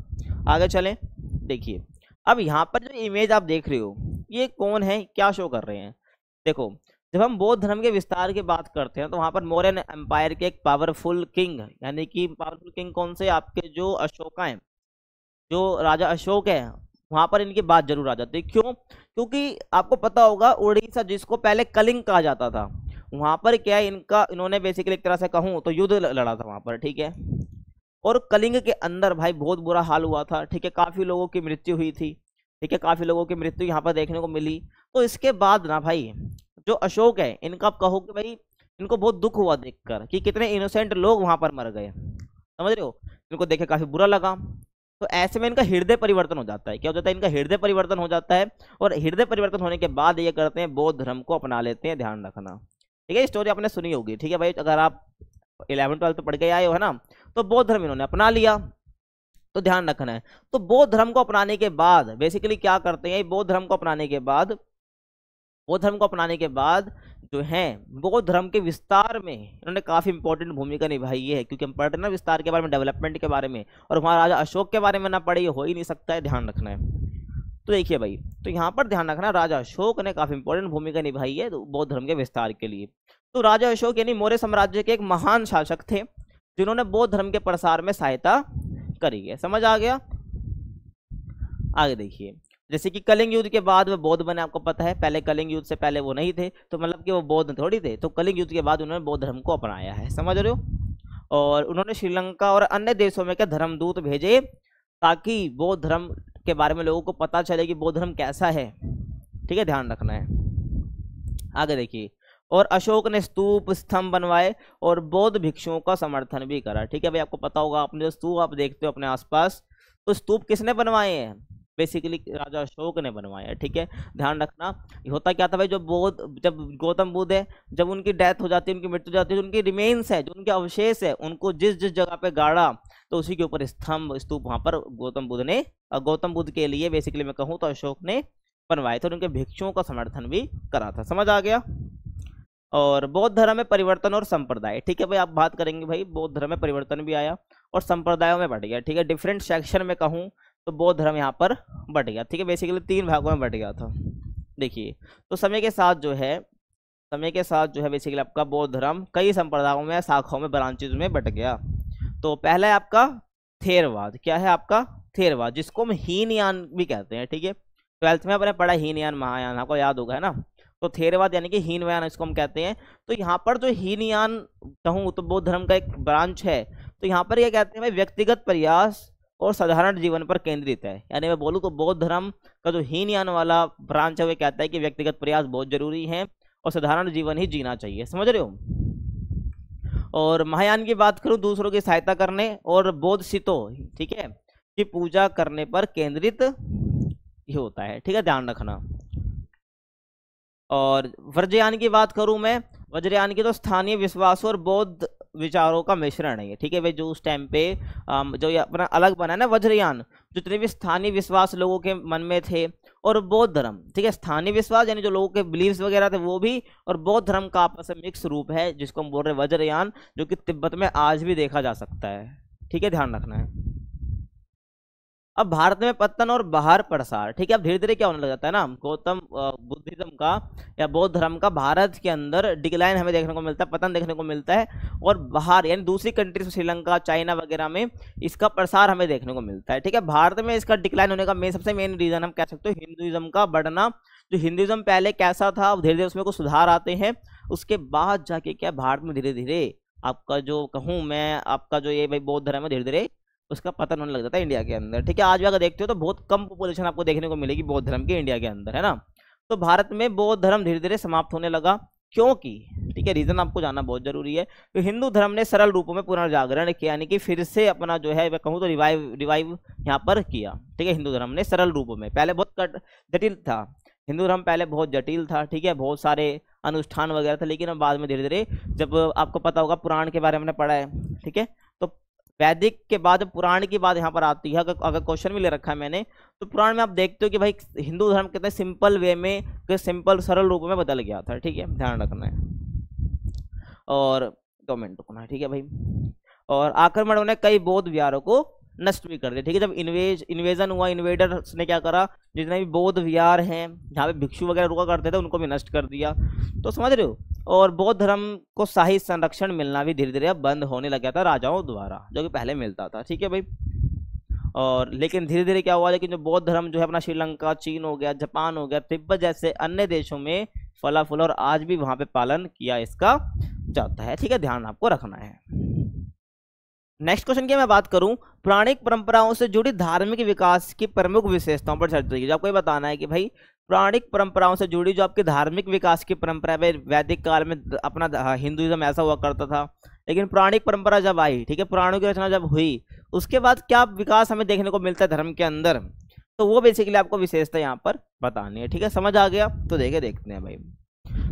आगे चलें, देखिए अब यहाँ पर जो इमेज आप देख रहे हो ये कौन है, क्या शो कर रहे हैं। देखो जब हम बौद्ध धर्म के विस्तार की बात करते हैं तो वहां पर मौर्यन एम्पायर के एक पावरफुल किंग, यानी कि पावरफुल किंग कौन से, आपके जो अशोका हैं, जो राजा अशोक है, वहां पर इनकी बात जरूर आ जाती है। क्यों? क्योंकि आपको पता होगा उड़ीसा जिसको पहले कलिंग कहा जाता था, वहां पर क्या है इन्होंने बेसिकली एक तरह से कहूँ तो युद्ध लड़ा था वहां पर, ठीक है। और कलिंग के अंदर भाई बहुत बुरा हाल हुआ था, ठीक है, काफी लोगों की मृत्यु हुई थी, ठीक है, काफी लोगों की मृत्यु यहाँ पर देखने को मिली। तो इसके बाद ना भाई जो अशोक है इनका आप कहो कि भाई इनको बहुत दुख हुआ देखकर कि कितने इनोसेंट लोग वहां पर मर गए, समझ रहे हो, इनको देखे काफी बुरा लगा। तो ऐसे में इनका हृदय परिवर्तन हो जाता है, क्या हो जाता है, इनका हृदय परिवर्तन हो जाता है। और हृदय परिवर्तन होने के बाद ये करते हैं बौद्ध धर्म को अपना लेते हैं, ध्यान रखना, ठीक है। स्टोरी आपने सुनी होगी, ठीक है भाई, अगर आप 11th-12th पढ़ के आए हो है ना, तो बौद्ध धर्म इन्होंने अपना लिया, तो ध्यान रखना है। तो बौद्ध धर्म को अपनाने के बाद बेसिकली क्या करते हैं, बौद्ध धर्म को अपनाने के बाद जो है बौद्ध धर्म के विस्तार में इन्होंने काफी इंपॉर्टेंट भूमिका निभाई है, क्योंकि हम पढ़ रहे हैं ना विस्तार के बारे में, डेवलपमेंट के बारे में, और हमारा राजा अशोक के बारे में ना पढ़े ये हो ही नहीं सकता है, ध्यान रखना है। तो देखिए भाई, तो यहाँ पर ध्यान रखना राजा अशोक ने काफी इंपॉर्टेंट भूमिका निभाई है बौद्ध धर्म के विस्तार के लिए। तो राजा अशोक यानी मौर्य साम्राज्य के एक महान शासक थे जिन्होंने बौद्ध धर्म के प्रसार में सहायता करी है, समझ आ गया? आगे देखिए, जैसे कि कलिंग युद्ध के बाद वो बौद्ध बने, आपको पता है, पहले कलिंग युद्ध से पहले वो नहीं थे, तो मतलब कि वो बौद्ध थोड़ी थे, तो कलिंग युद्ध के बाद उन्होंने बौद्ध धर्म को अपनाया है, समझ रहे हो। और उन्होंने श्रीलंका और अन्य देशों में क्या धर्मदूत भेजे ताकि बौद्ध धर्म के बारे में लोगों को पता चले कि बौद्ध धर्म कैसा है, ठीक है, ध्यान रखना है। आगे देखिए, और अशोक ने स्तूप स्तंभ बनवाए और बौद्ध भिक्षुओं का समर्थन भी करा। ठीक है भाई, आपको पता होगा, आपने जो स्तूप आप देखते हो अपने आसपास, तो स्तूप किसने बनवाए हैं? बेसिकली राजा अशोक ने बनवाया है। ठीक है, ध्यान रखना। होता क्या था भाई, जब गौतम बुद्ध है, जब उनकी डेथ हो जाती है, उनकी मृत्यु हो जाती है, तो उनकी रिमेन्स है, जो उनके अवशेष है, उनको जिस जिस जगह पे गाड़ा, तो उसी के ऊपर स्तूप वहां पर गौतम बुद्ध के लिए बेसिकली मैं कहूँ तो अशोक ने बनवाए थे, और उनके भिक्षुओं का समर्थन भी करा था। समझ आ गया। और बौद्ध धर्म में परिवर्तन और संप्रदाय। ठीक है भाई, आप बात करेंगे भाई, बौद्ध धर्म में परिवर्तन भी आया और संप्रदायों में बट गया। ठीक है, डिफरेंट सेक्शन में कहूँ तो बौद्ध धर्म यहाँ पर बट गया। ठीक है, बेसिकली 3 भागों में बट गया था। देखिए, तो समय के साथ जो है बेसिकली आपका बौद्ध धर्म कई संप्रदायों में, शाखाओं में, ब्रांचेज में बट गया। तो पहला है आपका थेरवाद। क्या है आपका? थेरवाद, जिसको हम हीनयान भी कहते हैं। ठीक है, 12th में अपने पढ़ा हीनयान महायान, आपको याद होगा है ना। तो थेरवाद यानी कि हीनयान इसको हम कहते हैं। तो यहाँ पर जो हीनयान कहूँ तो बौद्ध धर्म का एक ब्रांच है। तो यहाँ पर ये कहते हैं भाई व्यक्तिगत प्रयास और साधारण जीवन पर केंद्रित है। यानी मैं बोलूँ तो बौद्ध धर्म का जो हीनयान वाला ब्रांच है वो कहता है कि व्यक्तिगत प्रयास बहुत जरूरी है और साधारण जीवन ही जीना चाहिए। समझ रहे हो। और महायान की बात करूं, दूसरों की सहायता करने और बोधसितो, ठीक है, की पूजा करने पर केंद्रित ही होता है। ठीक है, ध्यान रखना। और वज्रयान की बात करूं मैं, वज्रयान की तो स्थानीय विश्वास और बौद्ध विचारों का मिश्रण है। ठीक है भाई, जो उस टाइम पे जो ये अपना अलग बना है ना वज्रयान, जितने भी स्थानीय विश्वास लोगों के मन में थे और बौद्ध धर्म, ठीक है, स्थानीय विश्वास यानी जो लोगों के बिलीव्स वगैरह थे वो भी, और बौद्ध धर्म का आपस में मिक्स रूप है जिसको हम बोल रहे हैं वज्रयान, जो कि तिब्बत में आज भी देखा जा सकता है। ठीक है, ध्यान रखना है। अब भारत में पतन और बाहर प्रसार। ठीक है, अब धीरे धीरे क्या होने लग जाता है ना, गौतम बुद्धिज्म का या बौद्ध धर्म का भारत के अंदर डिक्लाइन हमें देखने को मिलता है, पतन देखने को मिलता है, और बाहर यानी दूसरी कंट्रीज, श्रीलंका, चाइना वगैरह में इसका प्रसार हमें देखने को मिलता है। ठीक है, भारत में इसका डिक्लाइन होने का सबसे मेन रीजन हम कह सकते हो हिंदुइज्म का बढ़ना। जो हिंदुइज्म पहले कैसा था, धीरे धीरे उसमें कुछ सुधार आते हैं, उसके बाद जाके क्या भारत में धीरे धीरे आपका जो कहूँ मैं, आपका जो ये भाई बौद्ध धर्म है, धीरे धीरे उसका पतन होने लग जाता है इंडिया के अंदर। ठीक है, आज भी अगर देखते हो तो बहुत कम पॉपुलेशन आपको देखने को मिलेगी बौद्ध धर्म की इंडिया के अंदर, है ना। तो भारत में बौद्ध धर्म धीरे धीरे समाप्त होने लगा, क्योंकि, ठीक है, रीजन आपको जानना बहुत जरूरी है। तो हिंदू धर्म ने सरल रूपों में पुनर्जागरण किया, यानी कि फिर से अपना जो है मैं कहूँ तो रिवाइव यहाँ पर किया। ठीक है, हिंदू धर्म ने सरल रूपों में, पहले बहुत जटिल था हिंदू धर्म, पहले बहुत जटिल था। ठीक है, बहुत सारे अनुष्ठान वगैरह थे, लेकिन अब बाद में धीरे धीरे, जब आपको पता होगा पुराण के बारे में पढ़ा है, ठीक है, तो वैदिक के बाद पुराण की बात यहाँ पर आती है। अगर क्वेश्चन भी ले रखा है मैंने, तो पुराण में आप देखते हो कि भाई हिंदू धर्म कितने सिंपल वे में, सिंपल सरल रूप में बदल गया था। ठीक है, ध्यान रखना है। और 2 मिनट रुकना है। ठीक है भाई। और आक्रमणों ने कई बौद्ध विहारों को नष्ट भी कर दिया। ठीक है, जब इन्वेजन हुआ, इन्वेडर्स ने क्या करा, जितने भी बौद्ध विहार हैं जहाँ पे भिक्षु वगैरह रुका करते थे उनको भी नष्ट कर दिया। तो समझ रहे हो। और बौद्ध धर्म को शाही संरक्षण मिलना भी धीरे धीरे अब बंद होने लग गया था राजाओं द्वारा, जो कि पहले मिलता था। ठीक है भाई। और लेकिन धीरे धीरे क्या हुआ, लेकिन जो बौद्ध धर्म जो है अपना श्रीलंका, चीन हो गया, जापान हो गया, तिब्बत जैसे अन्य देशों में फला फूला, और आज भी वहां पे पालन किया इसका जाता है। ठीक है, ध्यान आपको रखना है। नेक्स्ट क्वेश्चन की मैं बात करूं, पौराणिक परंपराओं से जुड़ी धार्मिक विकास की प्रमुख विशेषताओं पर चर्चा की। आपको ये बताना है कि भाई पौराणिक परंपराओं से जुड़ी जो आपकी धार्मिक विकास की परंपरा है, वैदिक काल में अपना हिंदुइज्म ऐसा हुआ करता था, लेकिन पौराणिक परंपरा जब आई, ठीक है, पुराणों की रचना जब हुई, उसके बाद क्या विकास हमें देखने को मिलता है धर्म के अंदर, तो वो बेसिकली आपको विशेषता यहाँ पर बतानी है। ठीक है, समझ आ गया। तो देखते हैं भाई।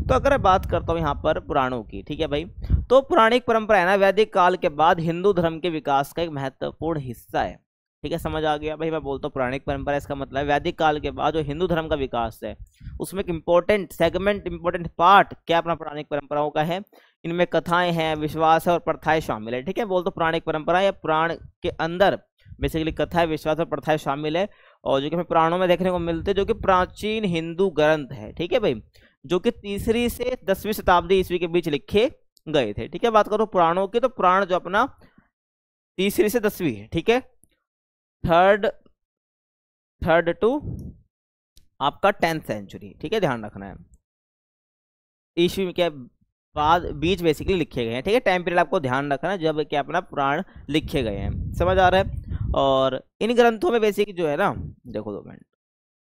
तो अगर मैं बात करता हूँ यहाँ पर पुराणों की, ठीक है भाई, तो पौराणिक परंपरा है ना, वैदिक काल के बाद हिंदू धर्म के विकास का एक महत्वपूर्ण हिस्सा है। ठीक है, समझ आ गया भाई। मैं बोलता हूँ पौराणिक परंपरा, इसका मतलब वैदिक काल के बाद जो हिंदू धर्म का विकास है, उसमें एक इंपॉर्टेंट सेगमेंट, इंपॉर्टेंट पार्ट क्या अपना पौराणिक परंपराओं का है। इनमें कथाएं हैं, विश्वास है और प्रथाएं शामिल है। ठीक है, बोलते पौराणिक परंपरा या पुराण के अंदर बेसिकली कथाएं, विश्वास और प्रथाएं शामिल है, और जो कि हमें पुराणों में देखने को मिलते हैं, जो कि प्राचीन हिंदू ग्रंथ है। ठीक है भाई, जो कि 3वीं से 10वीं शताब्दी ईस्वी के बीच लिखे गए थे। ठीक है, बात करो पुराणों की, तो पुराण जो अपना 3वीं से 10वीं है। ठीक है, थर्ड टू आपका 10th सेंचुरी। ठीक है, ध्यान रखना है। ईस्वी के बाद बीच बेसिकली लिखे गए हैं। ठीक है, टाइम पीरियड आपको ध्यान रखना है जब क्या अपना पुराण लिखे गए हैं। समझ आ रहा है। और इन ग्रंथों में बेसिकली जो है ना, देखो 2 मिनट,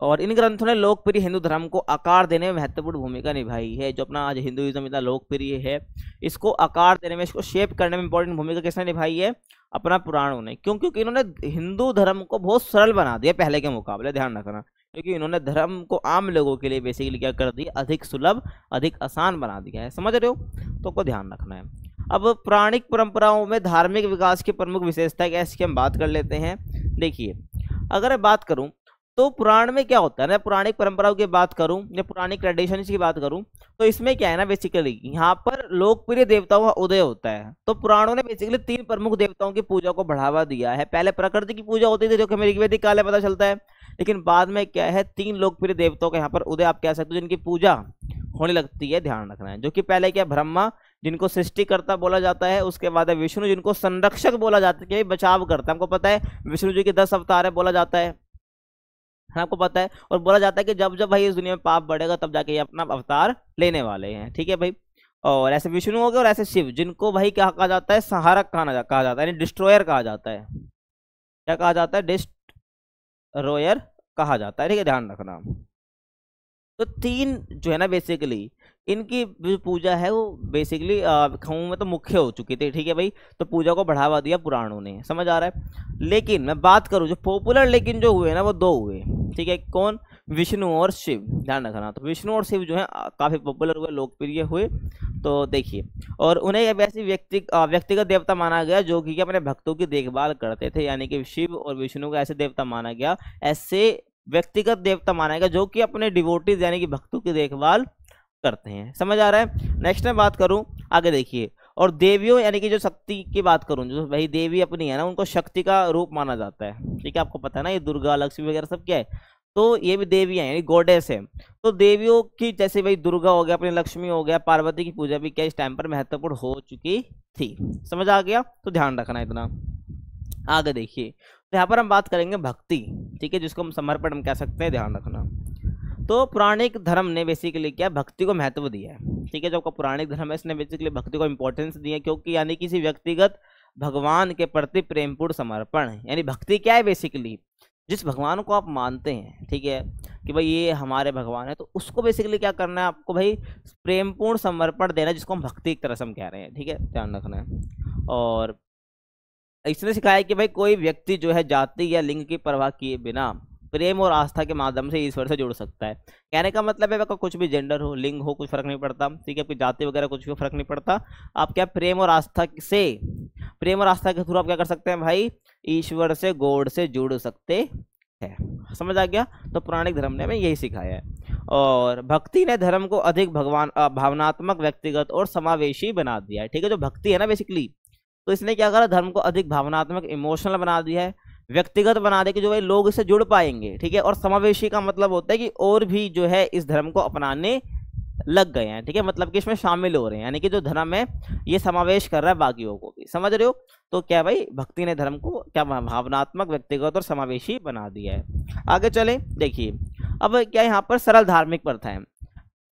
और इन ग्रंथों ने लोकप्रिय हिंदू धर्म को आकार देने में महत्वपूर्ण भूमिका निभाई है। जो अपना आज हिंदुइज्म इतना लोकप्रिय है, इसको आकार देने में, इसको शेप करने में इंपॉर्टेंट भूमिका किसने निभाई है? अपना पुराणों ने। क्यों? क्योंकि इन्होंने हिंदू धर्म को बहुत सरल बना दिया पहले के मुकाबले, ध्यान रखना। क्योंकि इन्होंने धर्म को आम लोगों के लिए बेसिकली क्या कर दिया? अधिक सुलभ, अधिक आसान बना दिया है। समझ रहे हो? तो को ध्यान रखना है। अब पौराणिक परंपराओं में धार्मिक विकास की प्रमुख विशेषता क्या है, इसकी हम बात कर लेते हैं। देखिए, अगर मैं बात करूं तो पुराण में क्या होता है ना, पौराणिक परंपराओं की बात करूं या पुराणिक ट्रेडिशन की बात करूं, तो इसमें क्या है ना, बेसिकली यहाँ पर लोकप्रिय देवताओं का उदय होता है। तो पुराणों ने बेसिकली 3 प्रमुख देवताओं की पूजा को बढ़ावा दिया है। पहले प्रकृति की पूजा होती थी, जो कि हमें ऋग्वेदिक काल में पता चलता है, लेकिन बाद में क्या है, 3 लोकप्रिय देवताओं का यहाँ पर उदय आप कह सकते हो, जिनकी पूजा होने लगती है। ध्यान रखना है। जो कि पहले क्या, ब्रह्मा जिनको सृष्टिकर्ता बोला जाता है, उसके बाद है विष्णु जिनको संरक्षक बोला जाता है, कि बचाव करता है। हमको पता है विष्णु जी के 10 अवतार है बोला जाता है, आपको पता है। और बोला जाता है कि जब जब भाई इस दुनिया में पाप बढ़ेगा तब जाके ये अपना अवतार लेने वाले हैं। ठीक है भाई। और ऐसे विष्णु हो गए, और ऐसे शिव जिनको भाई क्या कहा जाता है? संहारक कहा जाता है, यानी डिस्ट्रॉयर कहा जाता है। क्या कहा जाता है? डिस्ट्रॉयर कहा जाता है। ठीक है, ध्यान रखना। तो 3 जो है ना बेसिकली इनकी जो पूजा है वो बेसिकली खाऊं में तो मुख्य हो चुकी थी। ठीक है भाई। तो पूजा को बढ़ावा दिया पुराणों ने, समझ आ रहा है। लेकिन मैं बात करूं जो पॉपुलर लेकिन जो हुए ना वो 2 हुए। ठीक है, कौन? विष्णु और शिव। ध्यान रखना। तो विष्णु और शिव जो है काफी पॉपुलर हुए, लोकप्रिय हुए। तो देखिए, और उन्हें एक ऐसी व्यक्तिगत देवता माना गया जो कि अपने भक्तों की देखभाल करते थे। यानी कि शिव और विष्णु को ऐसे देवता माना गया, ऐसे व्यक्तिगत देवता माना गया जो कि अपने डिवोटीज यानी कि भक्तों की देखभाल करते हैं। समझ आ रहा है। नेक्स्ट मैं बात करूं आगे, देखिए, और देवियों यानी कि जो शक्ति की बात करूं, जो भाई देवी अपनी है ना, उनको शक्ति का रूप माना जाता है। ठीक है, आपको पता है ना, ये दुर्गा, लक्ष्मी वगैरह सब क्या है, तो ये भी देवियां यानी गॉडेस है। तो देवियों की जैसे भाई दुर्गा हो गया, अपनी लक्ष्मी हो गया, पार्वती की पूजा भी क्या इस टाइम पर महत्वपूर्ण हो चुकी थी। समझ आ गया? तो ध्यान रखना इतना। आगे देखिए, तो यहाँ पर हम बात करेंगे भक्ति। ठीक है, जिसको हम समर्पण हम कह सकते हैं। ध्यान रखना। तो पौराणिक धर्म ने बेसिकली क्या, भक्ति को महत्व दिया है। ठीक है, जो आपका पौराणिक धर्म है इसने बेसिकली भक्ति को इंपॉर्टेंस दी है, क्योंकि यानी किसी व्यक्तिगत भगवान के प्रति प्रेमपूर्ण समर्पण है। यानी भक्ति क्या है? बेसिकली जिस भगवान को आप मानते हैं, ठीक है, कि भाई ये हमारे भगवान है, तो उसको बेसिकली क्या करना है आपको? भाई प्रेमपूर्ण समर्पण देना, जिसको हम भक्ति एक तरह से हम कह रहे हैं। ठीक है, ध्यान रखना है। और इसने सिखाया कि भाई कोई व्यक्ति जो है जाति या लिंग की परवाह किए बिना प्रेम और आस्था के माध्यम से ईश्वर से जुड़ सकता है। कहने का मतलब है कुछ भी जेंडर हो, लिंग हो, कुछ फर्क नहीं पड़ता। ठीक है, आपकी जाति वगैरह कुछ भी फर्क नहीं पड़ता। आप क्या प्रेम और आस्था के थ्रू आप क्या कर सकते हैं भाई? ईश्वर से, गॉड से जुड़ सकते हैं। समझ आ गया? तो पौराणिक धर्म ने हमें यही सिखाया है। और भक्ति ने धर्म को अधिक भावनात्मक, व्यक्तिगत और समावेशी बना दिया है। ठीक है, जो भक्ति है ना बेसिकली, तो इसने क्या करा? धर्म को अधिक भावनात्मक, इमोशनल बना दिया है, व्यक्तिगत बना दे कि जो भाई लोग इससे जुड़ पाएंगे। ठीक है, और समावेशी का मतलब होता है कि और भी जो है इस धर्म को अपनाने लग गए हैं। ठीक है, मतलब कि इसमें शामिल हो रहे हैं, यानी कि जो धर्म है ये समावेश कर रहा है बाकियों को भी। समझ रहे हो? तो क्या भाई भक्ति ने धर्म को क्या भावनात्मक, व्यक्तिगत और समावेशी बना दिया है। आगे चले, देखिए, अब क्या यहाँ पर सरल धार्मिक प्रथा है।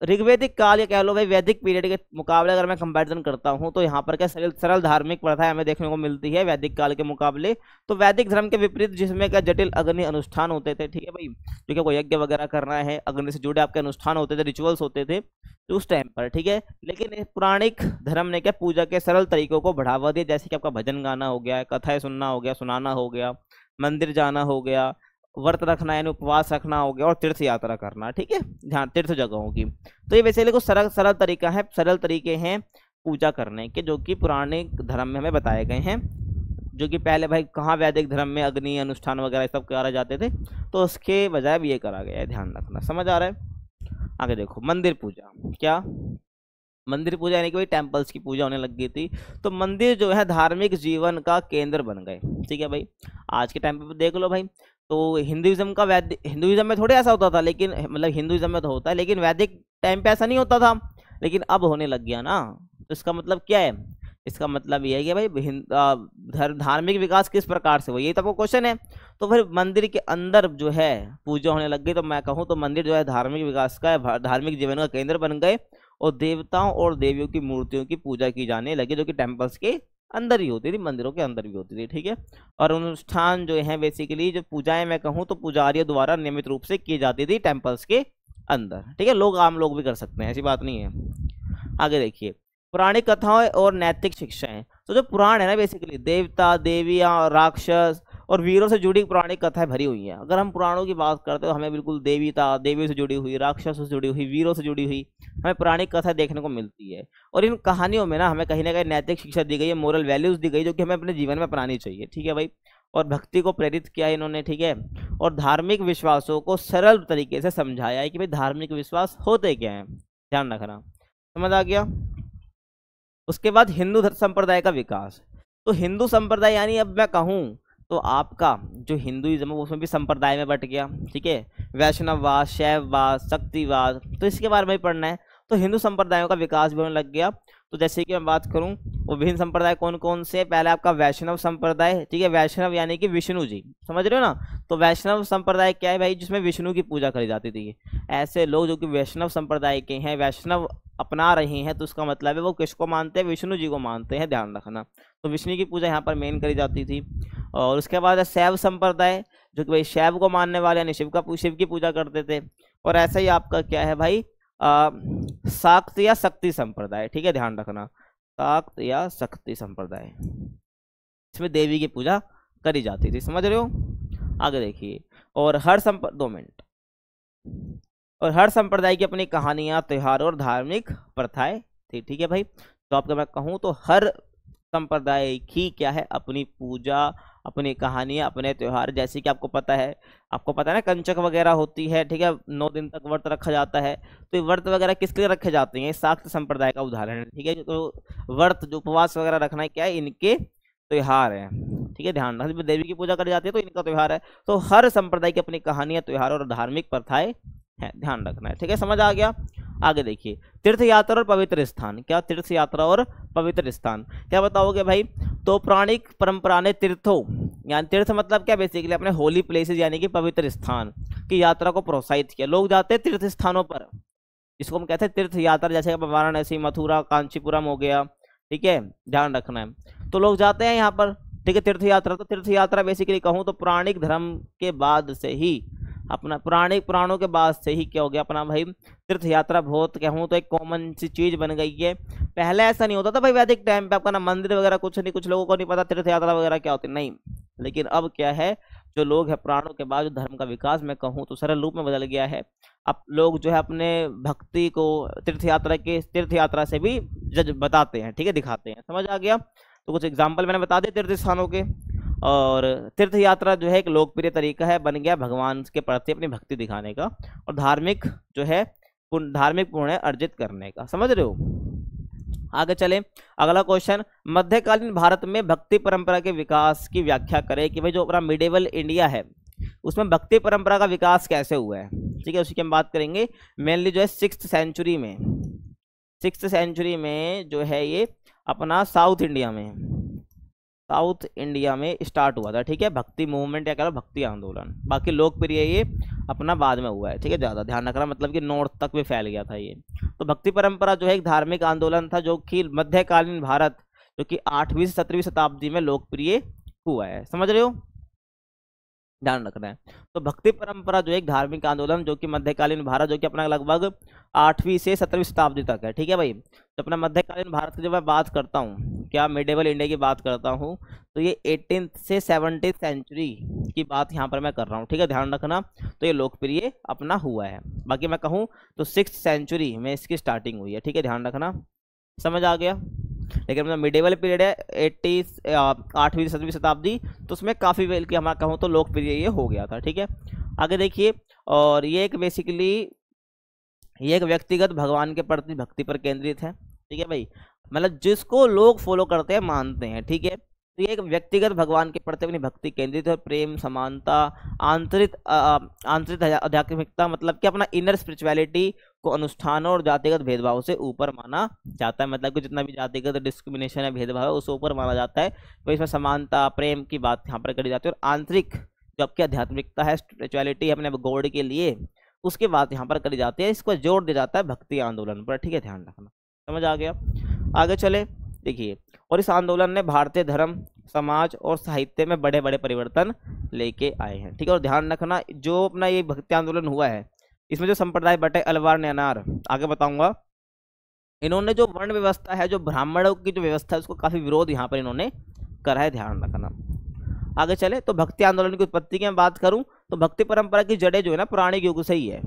ऋग्वेदिक काल या कह लो भाई वैदिक पीरियड के मुकाबले अगर मैं कंपैरिजन करता हूं, तो यहाँ पर क्या सरल धार्मिक प्रथा हमें देखने को मिलती है वैदिक काल के मुकाबले। तो वैदिक धर्म के विपरीत, जिसमें क्या जटिल अग्नि अनुष्ठान होते थे। ठीक है भाई, ठीक है, कोई यज्ञ वगैरह करना है, अग्नि से जुड़े आपके अनुष्ठान होते थे, रिचुअल्स होते थे तो उस टाइम पर। ठीक है, लेकिन पौराणिक धर्म ने क्या पूजा के सरल तरीकों को बढ़ावा दिया, जैसे कि आपका भजन गाना हो गया, कथाएं सुनना हो गया, सुनाना हो गया, मंदिर जाना हो गया, व्रत रखना यानी उपवास रखना हो गया, और तीर्थ यात्रा करना। ठीक है, ध्यान, तीर्थ जगहों की। तो ये बेसिकली कुछ सरल तरीका है, सरल तरीके हैं पूजा करने के, जो कि पुराने धर्म में हमें बताए गए हैं। जो कि पहले भाई कहाँ वैदिक धर्म में अग्नि अनुष्ठान वगैरह सब कराए जाते थे, तो उसके बजाय भी ये करा गया है। ध्यान रखना। समझ आ रहा है? आगे देखो, मंदिर पूजा। क्या मंदिर पूजा यानी कि भाई टेम्पल्स की पूजा होने लग गई थी। तो मंदिर जो है धार्मिक जीवन का केंद्र बन गए। ठीक है भाई, आज के टाइम पे देख लो भाई, तो हिंदुइज्म का हिंदुइज्म में थोड़े ऐसा होता था, लेकिन मतलब हिंदुइज्म में तो होता है, लेकिन वैदिक टाइम पे ऐसा नहीं होता था, लेकिन अब होने लग गया ना। तो इसका मतलब क्या है? इसका मतलब ये है कि भाई धार्मिक विकास किस प्रकार से हुआ, ये तो आपको क्वेश्चन है। तो फिर मंदिर के अंदर जो है पूजा होने लग गई, तो मैं कहूँ तो मंदिर जो है धार्मिक विकास का, धार्मिक जीवन का केंद्र बन गए, और देवताओं और देवियों की मूर्तियों की पूजा की जाने लगी, जो कि टेम्पल्स के अंदर ही होती थी, मंदिरों के अंदर भी होती थी, ठीक है। और अनुष्ठान जो है बेसिकली जो पूजाएं मैं कहूँ तो पुजारियों द्वारा नियमित रूप से की जाती थी टेम्पल्स के अंदर, ठीक है। लोग, आम लोग भी कर सकते हैं, ऐसी बात नहीं है। आगे देखिए, पुरानी कथाएं और नैतिक शिक्षाएं। तो जो पुराण है ना बेसिकली देवता देवियां राक्षस और वीरों से जुड़ी पुरानी कथाएं भरी हुई हैं। अगर हम पुराणों की बात करते हैं तो हमें बिल्कुल देवीता देवियों से जुड़ी हुई, राक्षसों से जुड़ी हुई, वीरों से जुड़ी हुई हमें पुरानी कथा देखने को मिलती है। और इन कहानियों में ना हमें कहीं ना कहीं नैतिक शिक्षा दी गई है, मोरल वैल्यूज दी गई जो कि हमें अपने जीवन में अपनानी चाहिए, ठीक है भाई। और भक्ति को प्रेरित किया है इन्होंने, ठीक है। और धार्मिक विश्वासों को सरल तरीके से समझाया है कि भाई धार्मिक विश्वास होते क्या है, ध्यान रखना, समझ आ गया। उसके बाद हिंदू संप्रदाय का विकास। तो हिंदू संप्रदाय यानी अब मैं कहूँ तो आपका जो हिंदुइज्म है उसमें भी संप्रदाय में बट गया, ठीक है। वैष्णववाद, शैववाद, शक्तिवाद, तो इसके बारे में भी पढ़ना है। तो हिंदू संप्रदायों का विकास भी होने लग गया। तो जैसे कि मैं बात करूं वो विभिन्न संप्रदाय कौन कौन से, पहले आपका वैष्णव संप्रदाय, ठीक है। वैष्णव यानी कि विष्णु जी, समझ रहे हो ना। तो वैष्णव संप्रदाय क्या है भाई, जिसमें विष्णु की पूजा करी जाती थी। ऐसे लोग जो कि वैष्णव संप्रदाय के हैं, वैष्णव अपना रहे हैं, तो उसका मतलब है वो किसको मानते हैं, विष्णु जी को मानते हैं, ध्यान रखना। तो विष्णु की पूजा यहाँ पर मेन करी जाती थी। और उसके बाद है शैव संप्रदाय, जो कि भाई शैव को मानने वाले यानी शिव की पूजा करते थे। और ऐसा ही आपका क्या है भाई शाक्त या शक्ति संप्रदाय, ठीक है, ध्यान रखना, शाक्त या शक्ति संप्रदाय, इसमें देवी की पूजा करी जाती थी, समझ रहे हो। आगे देखिए, और हर 2 मिनट। और हर संप्रदाय की अपनी कहानियां, त्योहार और धार्मिक प्रथाएं थी, ठीक है भाई। तो आपको मैं कहूँ तो हर संप्रदाय की क्या है, अपनी पूजा, अपनी कहानियां, अपने त्योहार। जैसे कि आपको पता है ना कंचक वगैरह होती है, ठीक है, 9 दिन तक व्रत रखा जाता है। तो ये व्रत वगैरह किसके लिए रखे जाते हैं, शाक्त संप्रदाय का उदाहरण है, ठीक है। तो व्रत जो उपवास वगैरह रखना है क्या है, इनके त्योहार है, ठीक है, ध्यान रखना। देवी की पूजा करी जाती है तो इनका त्योहार है। तो हर संप्रदाय की अपनी कहानियां, त्योहार और धार्मिक प्रथाएं है, ध्यान रखना है, ठीक है, समझ आ गया। आगे देखिए, तीर्थ यात्रा और पवित्र स्थान। क्या तीर्थ यात्रा और पवित्र स्थान, क्या बताओगे भाई। तो पौराणिक परंपरा ने तीर्थों, यानी तीर्थ मतलब क्या बेसिकली अपने होली प्लेसेस यानी कि पवित्र स्थान की यात्रा को प्रोत्साहित किया। लोग जाते हैं तीर्थ स्थानों पर, इसको हम कहते हैं तीर्थ यात्रा। जैसे वाराणसी, मथुरा, कांचीपुरम हो गया, ठीक है, ध्यान रखना है। तो लोग जाते हैं यहाँ पर, ठीक है, तीर्थ यात्रा। तो तीर्थ यात्रा बेसिकली कहूँ तो पौराणिक धर्म के बाद से ही अपना पुराणों के बाद से ही क्या हो गया अपना भाई तीर्थ यात्रा, बहुत कहूँ तो एक कॉमन सी चीज बन गई है। पहले ऐसा नहीं होता था भाई, वैदिक टाइम पे आपका ना मंदिर वगैरह कुछ नहीं, कुछ लोगों को नहीं पता तीर्थ यात्रा वगैरह क्या होती, नहीं। लेकिन अब क्या है, जो लोग हैं पुराणों के बाद जो धर्म का विकास मैं कहूँ तो सरल रूप में बदल गया है। अब लोग जो है अपने भक्ति को तीर्थ यात्रा से भी बताते हैं, ठीक है, दिखाते हैं, समझ आ गया। तो कुछ एग्जाम्पल मैंने बता दिए तीर्थ स्थानों के। और तीर्थ यात्रा जो है एक लोकप्रिय तरीका है, बन गया भगवान के प्रति अपनी भक्ति दिखाने का और धार्मिक जो है धार्मिक पुण्य अर्जित करने का, समझ रहे हो। आगे चले, अगला क्वेश्चन, मध्यकालीन भारत में भक्ति परंपरा के विकास की व्याख्या करें कि भाई जो अपना मिडेवल इंडिया है उसमें भक्ति परंपरा का विकास कैसे हुआ है, ठीक है, उसी की हम बात करेंगे। मेनली जो है 6th सेंचुरी में जो है ये अपना साउथ इंडिया में स्टार्ट हुआ था, ठीक है, भक्ति मूवमेंट या कह लो भक्ति आंदोलन। बाकी लोकप्रिय ये अपना बाद में हुआ है, ठीक है, ज़्यादा ध्यान रखना, मतलब कि नॉर्थ तक भी फैल गया था ये। तो भक्ति परंपरा जो है एक धार्मिक आंदोलन था जो कि मध्यकालीन भारत जो कि 8वीं से 17वीं शताब्दी में लोकप्रिय हुआ है, समझ रहे हो, ध्यान रखना है। तो भक्ति परंपरा जो एक धार्मिक आंदोलन जो कि मध्यकालीन भारत जो कि अपना लगभग 8वीं से 17वीं शताब्दी तक है, ठीक है भाई। तो अपना मध्यकालीन भारत की जब मैं बात करता हूँ, क्या मिडेवल इंडिया की बात करता हूँ, तो ये 18th से 17th सेंचुरी की बात यहाँ पर मैं कर रहा हूँ, ठीक है, ध्यान रखना। तो ये लोकप्रिय अपना हुआ है। बाकी मैं कहूँ तो 6th सेंचुरी में इसकी स्टार्टिंग हुई है, ठीक है, ध्यान रखना, समझ आ गया। लेकिन मतलब मिडेवल पीरियड है 8वीं 7वीं शताब्दी, तो उसमें काफ़ी वेल की हमारा कहूँ तो लोकप्रिय ये हो गया था, ठीक है। आगे देखिए, और ये एक बेसिकली ये एक व्यक्तिगत भगवान के प्रति भक्ति पर केंद्रित है, ठीक है भाई, मतलब जिसको लोग फॉलो करते हैं, मानते हैं, ठीक है। तो ये एक व्यक्तिगत भगवान के प्रति अपनी भक्ति केंद्रित है, प्रेम, समानता, आंतरिक आध्यात्मिकता, मतलब कि अपना इनर स्पिरिचुअलिटी को अनुष्ठानों और जातिगत भेदभाव से ऊपर माना जाता है। मतलब कि जितना भी जातिगत डिस्क्रिमिनेशन है, भेदभाव है, उससे ऊपर माना जाता है। तो इसमें समानता, प्रेम की बात यहाँ पर करी जाती है और आंतरिक जो आपकी आध्यात्मिकता है, स्पिरिचुअलिटी है अपने गॉड के लिए, उसकी बात यहाँ पर करी जाती है। इसको जोर दिया जाता है भक्ति आंदोलन पर, ठीक है, ध्यान रखना, समझ आ गया। आगे चले, देखिए, और इस आंदोलन ने भारतीय धर्म, समाज और साहित्य में बड़े बड़े परिवर्तन लेके आए हैं। ठीक है, और ध्यान रखना जो अपना ये भक्ति आंदोलन हुआ है, इसमें जो संप्रदाय बटे अलवार नैनार, आगे बताऊंगा, इन्होंने जो वर्ण व्यवस्था है, जो ब्राह्मणों की जो व्यवस्था है, उसको काफी विरोध यहाँ पर इन्होंने करा है, ध्यान रखना। आगे चले तो भक्ति आंदोलन की उत्पत्ति की मैं बात करूं तो भक्ति परंपरा की जड़ें जो है ना पौराणिक युग से ही है।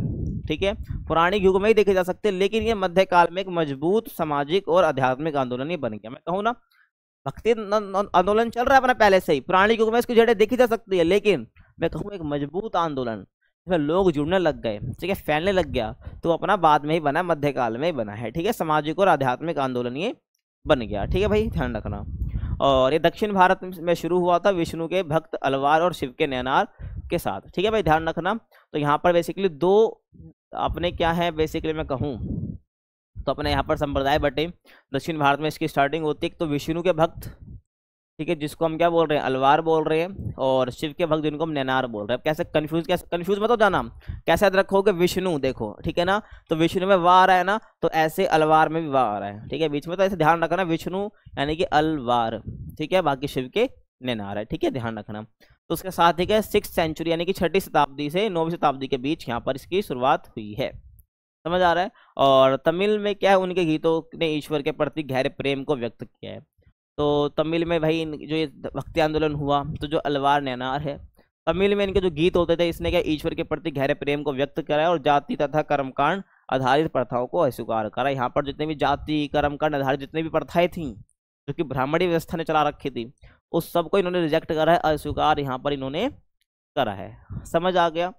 ठीक है, पौराणिक युग में ही देखे जा सकते हैं, लेकिन ये मध्यकाल में एक मजबूत सामाजिक और आध्यात्मिक आंदोलन ही बन गया। मैं कहूँ ना, भक्ति आंदोलन चल रहा है अपना पहले से ही, पौराणिक युग में इसकी जड़ें देखी जा सकती है, लेकिन मैं कहूँ एक मजबूत आंदोलन इसमें लोग जुड़ने लग गए, ठीक है, फैलने लग गया, तो अपना बाद में ही बना, मध्यकाल में ही बना है। ठीक है, सामाजिक और आध्यात्मिक आंदोलन ये बन गया। ठीक है भाई, ध्यान रखना। और ये दक्षिण भारत में शुरू हुआ था विष्णु के भक्त अलवार और शिव के नैनार के साथ। ठीक है भाई, ध्यान रखना। तो यहाँ पर बेसिकली दो अपने क्या है, बेसिकली मैं कहूँ तो अपने यहाँ पर संप्रदाय बटे। दक्षिण भारत में इसकी स्टार्टिंग होती है तो विष्णु के भक्त, ठीक है, जिसको हम क्या बोल रहे हैं, अलवार बोल रहे हैं, और शिव के भक्त जिनको हम नैनार बोल रहे हैं। कैसे कंफ्यूज मत हो जाना, कैसे याद रखोगे, विष्णु देखो, ठीक है ना, तो विष्णु में वाह आ रहा है ना, तो ऐसे अलवार में भी वाह आ रहा है। ठीक है, बीच में तो ऐसे ध्यान रखना, विष्णु यानी कि अलवार, ठीक है, बाकी शिव के नैनार है। ठीक है, ध्यान रखना। तो उसके साथ ही 6th सेंचुरी यानी कि 6ठी शताब्दी से 9वीं शताब्दी के बीच यहाँ पर इसकी शुरुआत हुई है, समझ आ रहा है। और तमिल में क्या है, उनके गीतों ने ईश्वर के प्रति गहरे प्रेम को व्यक्त किया है। तो तमिल में भाई जो ये भक्ति आंदोलन हुआ, तो जो अलवार नैनार है, तमिल में इनके जो गीत होते थे, इसने क्या ईश्वर के प्रति गहरे प्रेम को व्यक्त करा है और जाति तथा कर्मकांड आधारित प्रथाओं को अस्वीकार करा। यहाँ पर जितने भी जाति कर्मकांड आधारित जितने भी प्रथाएं थी जो कि ब्राह्मणी व्यवस्था ने चला रखी थी, उस सबको इन्होंने रिजेक्ट करा है, अस्वीकार यहाँ पर इन्होंने करा है। समझ आ गया।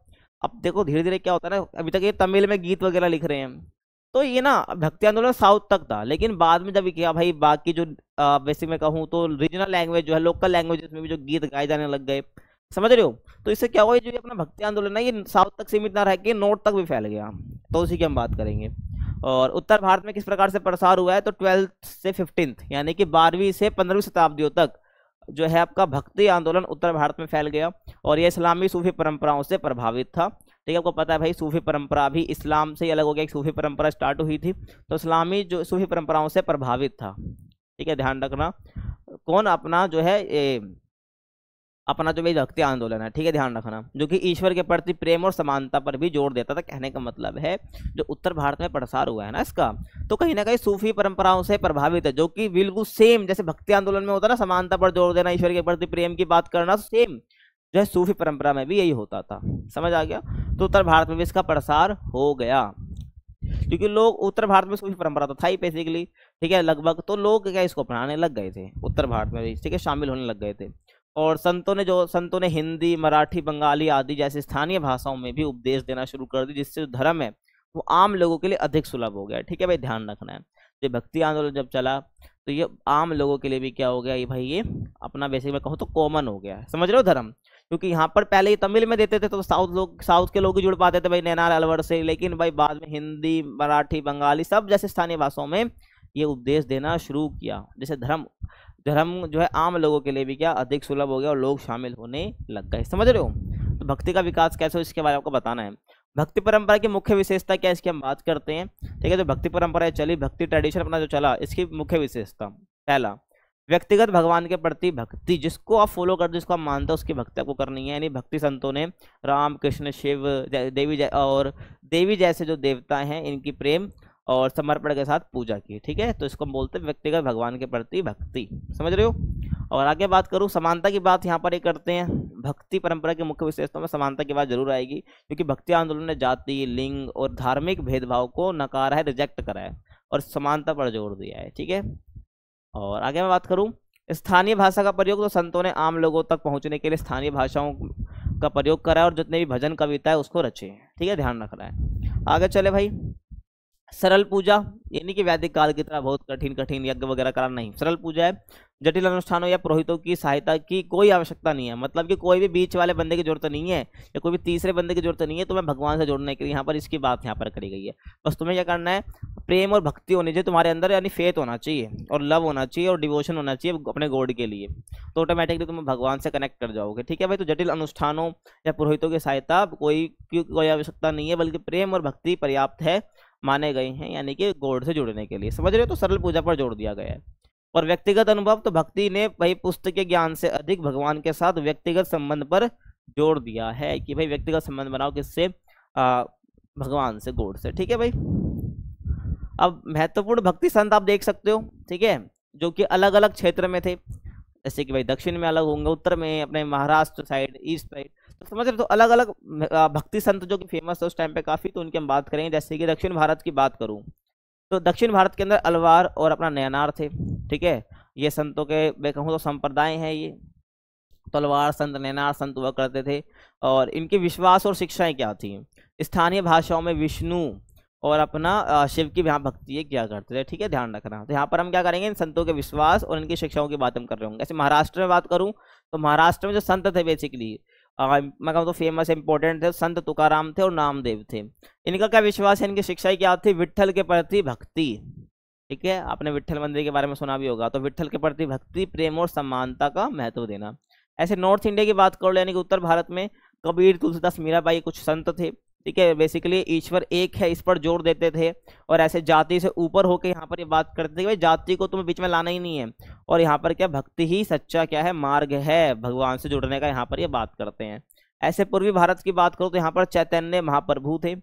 अब देखो धीरे धीरे क्या होता है ना, अभी तक ये तमिल में गीत वगैरह लिख रहे हैं, तो ये ना भक्ति आंदोलन साउथ तक था, लेकिन बाद में जब किया भाई बाकी जो बेसिक में कहूँ तो रीजनल लैंग्वेज जो है, लोकल लैंग्वेजेस में भी जो गीत गाए जाने लग गए, समझ रहे हो। तो इससे क्या हुआ, जो ये अपना भक्ति आंदोलन है ये साउथ तक सीमित ना रह के नॉर्थ तक भी फैल गया, तो उसी की हम बात करेंगे। और उत्तर भारत में किस प्रकार से प्रसार हुआ है, तो 12th से 15th यानी कि 12वीं से 15वीं शताब्दियों तक जो है आपका भक्ति आंदोलन उत्तर भारत में फैल गया, और यह इस्लामी सूफी परंपराओं से प्रभावित था। ठीक है, आपको पता है भाई सूफी परंपरा भी इस्लाम से ही अलग हो गया, एक सूफी परंपरा स्टार्ट हुई थी, तो इस्लामी जो सूफी परंपराओं से प्रभावित था। ठीक है, ध्यान रखना। कौन, अपना जो है अपना जो भाई भक्ति आंदोलन है, ठीक है, ध्यान रखना, जो कि ईश्वर के प्रति प्रेम और समानता पर भी जोर देता था। कहने का मतलब है जो उत्तर भारत में प्रसार हुआ है ना इसका, तो कहीं ना कहीं सूफी परंपराओं से प्रभावित है, जो कि बिल्कुल सेम जैसे भक्ति आंदोलन में होता ना, समानता पर जोर देना, ईश्वर के प्रति प्रेम की बात करना, सेम जो है सूफी परंपरा में भी यही होता था। समझ आ गया। तो उत्तर भारत में भी इसका प्रसार हो गया, क्योंकि लोग उत्तर भारत में सूफी परंपरा तो था ही बेसिकली, ठीक है, लगभग, तो लोग क्या इसको अपनाने लग गए थे उत्तर भारत में भी, ठीक है, शामिल होने लग गए थे। और संतों ने हिंदी, मराठी, बंगाली आदि जैसी स्थानीय भाषाओं में भी उपदेश देना शुरू कर दी, जिससे जो धर्म है वो आम लोगों के लिए अधिक सुलभ हो गया। ठीक है भाई, ध्यान रखना है। ये भक्ति आंदोलन जब चला तो ये आम लोगों के लिए भी क्या हो गया, ये भाई ये अपना बेसिक में कहूँ तो कॉमन हो गया, समझ रहे हो धर्म। क्योंकि यहाँ पर पहले ही तमिल में देते थे तो साउथ के लोग ही जुड़ पाते थे भाई नैनार अलवर से, लेकिन भाई बाद में हिंदी, मराठी, बंगाली सब जैसे स्थानीय भाषाओं में ये उपदेश देना शुरू किया, जैसे धर्म जो है आम लोगों के लिए भी क्या अधिक सुलभ हो गया और लोग शामिल होने लग गए, समझ रहे हो। तो भक्ति का विकास कैसे हो इसके बारे में आपको बताना है। भक्ति परंपरा की मुख्य विशेषता क्या है, इसकी हम बात करते हैं। ठीक है, जो भक्ति परंपरा चली, भक्ति ट्रेडिशन अपना जो चला, इसकी मुख्य विशेषता, पहला, व्यक्तिगत भगवान के प्रति भक्ति, जिसको आप फॉलो करते हो, जिसको आप मानते हो, उसकी भक्ति आपको करनी है। यानी भक्ति संतों ने राम, कृष्ण, शिव, देवी जैसे जो देवता हैं इनकी प्रेम और समर्पण के साथ पूजा की। ठीक है, तो इसको हम बोलते हैं व्यक्तिगत भगवान के प्रति भक्ति, समझ रहे हो। और आगे बात करूँ समानता की बात यहाँ पर ये करते हैं। भक्ति परंपरा की मुख्य विशेषताओं में समानता की बात जरूर आएगी, क्योंकि भक्ति आंदोलन ने जाति, लिंग और धार्मिक भेदभाव को नकारा है, रिजेक्ट करा है और समानता पर जोर दिया है। ठीक है, और आगे मैं बात करूँ स्थानीय भाषा का प्रयोग, तो संतों ने आम लोगों तक पहुंचने के लिए स्थानीय भाषाओं का प्रयोग करा है और जितने भी भजन कविता है उसको रचे हैं। ठीक है, ध्यान रखना है। आगे चले भाई, सरल पूजा, यानी कि वैदिक काल की तरह बहुत कठिन यज्ञ वगैरह कराना नहीं, सरल पूजा है। जटिल अनुष्ठानों या पुरोहितों की सहायता की कोई आवश्यकता नहीं है, मतलब कि कोई भी बीच वाले बंदे की जरूरत नहीं है या कोई भी तीसरे बंदे की जरूरत नहीं है तुम्हें भगवान से जोड़ने के लिए, यहाँ पर इसकी बात यहाँ पर करी गई है। बस तुम्हें क्या करना है, प्रेम और भक्ति होनी चाहिए तुम्हारे अंदर, यानी फेथ होना चाहिए और लव होना चाहिए और डिवोशन होना चाहिए अपने गॉड के लिए, तो ऑटोमेटिकली तुम भगवान से कनेक्ट कर जाओगे। ठीक है भाई, तो जटिल अनुष्ठानों या पुरोहितों की सहायता कोई आवश्यकता नहीं है, बल्कि प्रेम और भक्ति पर्याप्त है, माने गए हैं, यानी कि गॉड से जुड़ने के लिए, समझ रहे हो। तो सरल पूजा पर जोड़ दिया गया है। और व्यक्तिगत अनुभव, तो भक्ति ने भाई पुस्तकीय ज्ञान से अधिक भगवान के साथ व्यक्तिगत संबंध पर जोर दिया है कि भाई व्यक्तिगत संबंध बनाओ किससे, भगवान से, गॉड से। ठीक है भाई। अब महत्वपूर्ण भक्ति संत आप देख सकते हो, ठीक है, जो कि अलग अलग क्षेत्र में थे, जैसे कि भाई दक्षिण में अलग होंगे, उत्तर में अपने महाराष्ट्र साइड, ईस्ट साइड, तो समझ रहे, तो अलग अलग भक्ति संत जो कि फेमस है उस टाइम पे काफी, तो उनकी हम बात करेंगे। जैसे कि दक्षिण भारत की बात करूं तो दक्षिण भारत के अंदर अलवार और अपना नयनार थे। ठीक है, ये संतों के मैं कहूँ तो संप्रदाय हैं ये। तलवार संत, नैनार संत हुआ करते थे। और इनके विश्वास और शिक्षाएं क्या थी, स्थानीय भाषाओं में विष्णु और अपना शिव की यहाँ भक्ति किया करते थे। ठीक है, ध्यान रखना। तो यहाँ पर हम क्या करेंगे, इन संतों के विश्वास और इनकी शिक्षाओं की बात हम कर रहे होंगे। ऐसे महाराष्ट्र में बात करूँ तो महाराष्ट्र में जो संत थे बेसिकली मैं कहूँ तो फेमस इंपॉर्टेंट थे, संत तुकाराम थे और नामदेव थे। इनका क्या विश्वास है, इनकी शिक्षाएं क्या थी, विट्ठल के प्रति भक्ति। ठीक है, आपने विट्ठल मंदिर के बारे में सुना भी होगा, तो विट्ठल के प्रति भक्ति, प्रेम और समानता का महत्व देना। ऐसे नॉर्थ इंडिया की बात कर लो, यानी कि उत्तर भारत में कबीर, तुलसीदास, मीराबाई कुछ संत थे। ठीक है, बेसिकली ईश्वर एक है, इस पर जोर देते थे। और ऐसे जाति से ऊपर होकर यहाँ पर ये बात करते थे कि भाई जाति को तुम्हें बीच में लाना ही नहीं है, और यहाँ पर क्या भक्ति ही सच्चा क्या है, मार्ग है भगवान से जुड़ने का, यहाँ पर ये बात करते हैं। ऐसे पूर्वी भारत की बात करो तो यहाँ पर चैतन्य महाप्रभु थे,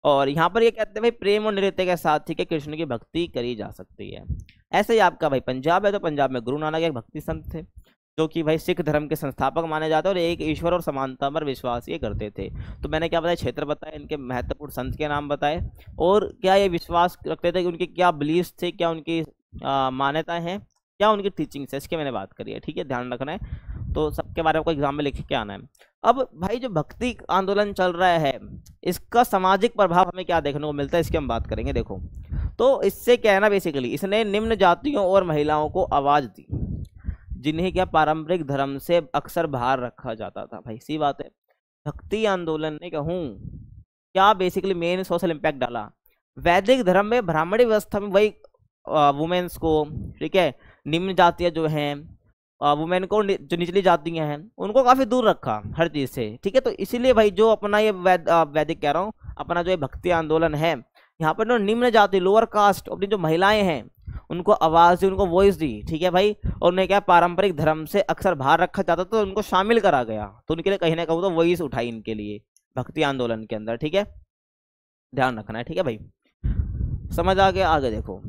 और यहाँ पर ये कहते हैं भाई प्रेम और नृत्य के साथ ठीक है कृष्ण की भक्ति करी जा सकती है। ऐसे ही आपका भाई पंजाब है, तो पंजाब में गुरु नानक एक भक्ति संत थे, जो कि भाई सिख धर्म के संस्थापक माने जाते हैं और एक ईश्वर और समानता पर विश्वास ये करते थे। तो मैंने क्या बताया, क्षेत्र बताया, इनके महत्वपूर्ण संत के नाम बताए, और क्या ये विश्वास रखते थे कि उनके क्या बिलीव्स थे, क्या उनकी मान्यताएं हैं, क्या उनकी टीचिंग्स है, इसकी मैंने बात करी है। ठीक है, ध्यान रखना है, तो सबके बारे में आपको एग्जाम में लिख के आना है। अब भाई जो भक्ति आंदोलन चल रहा है, इसका सामाजिक प्रभाव हमें क्या देखने को मिलता है, इसकी हम बात करेंगे। देखो, तो इससे क्या है ना, बेसिकली इसने निम्न जातियों और महिलाओं को आवाज दी, जिन्हें क्या पारंपरिक धर्म से अक्सर बाहर रखा जाता था। भाई सी बात है, भक्ति आंदोलन ने कहूँ क्या बेसिकली मेन सोशल इम्पैक्ट डाला। वैदिक धर्म में ब्राह्मणी व्यवस्था में वही वुमेन्स को, ठीक है, निम्न जातियां जो हैं, वुमेन को जो निचली जातियां हैं उनको काफी दूर रखा हर चीज से। ठीक है, तो इसीलिए भाई जो अपना ये वैदिक कह रहा हूँ, अपना जो ये भक्ति आंदोलन है, यहाँ पर जो निम्न जाति, लोअर कास्ट, अपनी जो महिलाएं हैं उनको आवाज दी, उनको वॉइस दी। ठीक है भाई, और उन्हें क्या पारंपरिक धर्म से अक्सर बाहर रखा जाता था, तो उनको शामिल करा गया, तो उनके लिए कहीं ना कहीं तो वॉइस उठाई इनके लिए भक्ति आंदोलन के अंदर। ठीक है, ध्यान रखना है। ठीक है भाई, समझ आ गया, आगे देखो।